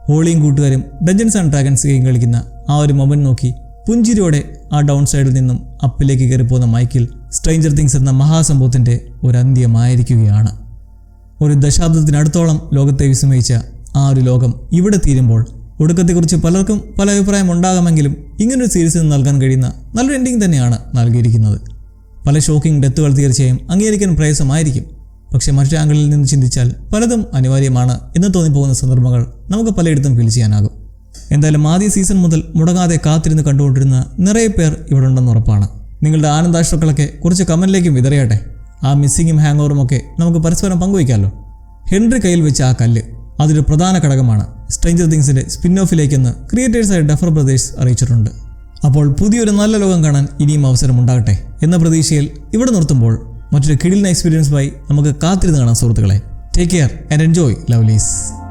ഹോളിയും കൂട്ടുകാരും ഡഞ്ചൻസ് ആൻഡ് ഡ്രാഗൺസ് ഗെയിം കളിക്കുന്ന ആ ഒരു മൊമെന്റ് നോക്കി പുഞ്ചിരിയോടെ ആ ഡൗൺ സൈഡിൽ നിന്നും അപ്പിലേക്ക് കയറി പോകുന്ന മൈക്കിൽ സ്ട്രേഞ്ചർ തിങ്സ് എന്ന മഹാസംഭവത്തിൻ്റെ ഒരു അന്ത്യമായിരിക്കുകയാണ്. ഒരു ദശാബ്ദത്തിനടുത്തോളം ലോകത്തെ വിസ്മയിച്ച ആ ഒരു ലോകം ഇവിടെ തീരുമ്പോൾ ഒടുക്കത്തെക്കുറിച്ച് പലർക്കും പല അഭിപ്രായം ഉണ്ടാകാമെങ്കിലും ഇങ്ങനൊരു സീരീസിന് നൽകാൻ കഴിയുന്ന നല്ലൊരു എൻഡിങ് തന്നെയാണ് നൽകിയിരിക്കുന്നത്. പല ഷോക്കിംഗ് ഡെത്തുകൾ തീർച്ചയായും അംഗീകരിക്കാൻ പ്രയാസമായിരിക്കും. പക്ഷേ മറ്റൊരു ആംഗിളിൽ നിന്ന് ചിന്തിച്ചാൽ പലതും അനിവാര്യമാണ് എന്ന് തോന്നിപ്പോകുന്ന സന്ദർഭങ്ങൾ നമുക്ക് പലയിടത്തും ഫീൽ ചെയ്യാനാകും. എന്തായാലും ആദ്യ സീസൺ മുതൽ മുടങ്ങാതെ കാത്തിരുന്ന് കണ്ടുകൊണ്ടിരുന്ന നിറയെ പേർ ഇവിടെ ഉണ്ടെന്ന് ഉറപ്പാണ്. നിങ്ങളുടെ ആനന്ദാശ്രുക്കളൊക്കെ കുറച്ച് കമൻറ്റിലേക്കും വിതറിയാട്ടെ. ആ മിസ്സിങ്ങും ഹാങ് ഓവറും ഒക്കെ നമുക്ക് പരസ്പരം പങ്കുവയ്ക്കാമല്ലോ. ഹെൻറി കയ്യിൽ വെച്ച ആ കല്ല് അതൊരു പ്രധാന ഘടകമാണ് സ്ട്രേഞ്ചർ തിങ്സിന്റെ സ്പിൻ ഓഫിലേക്കെന്ന് ക്രിയേറ്റേഴ്സായ ഡഫർ ബ്രദേഴ്സ് അറിയിച്ചിട്ടുണ്ട്. അപ്പോൾ പുതിയൊരു നല്ല ലോകം കാണാൻ ഇനിയും അവസരം ഉണ്ടാകട്ടെ എന്ന പ്രതീക്ഷയിൽ ഇവിടെ നിർത്തുമ്പോൾ മറ്റൊരു കിടിലൻ എക്സ്പീരിയൻസുമായി നമുക്ക് കാത്തിരുന്ന് കാണാം സുഹൃത്തുക്കളെ. Take care and enjoy ലവ്ലീസ്.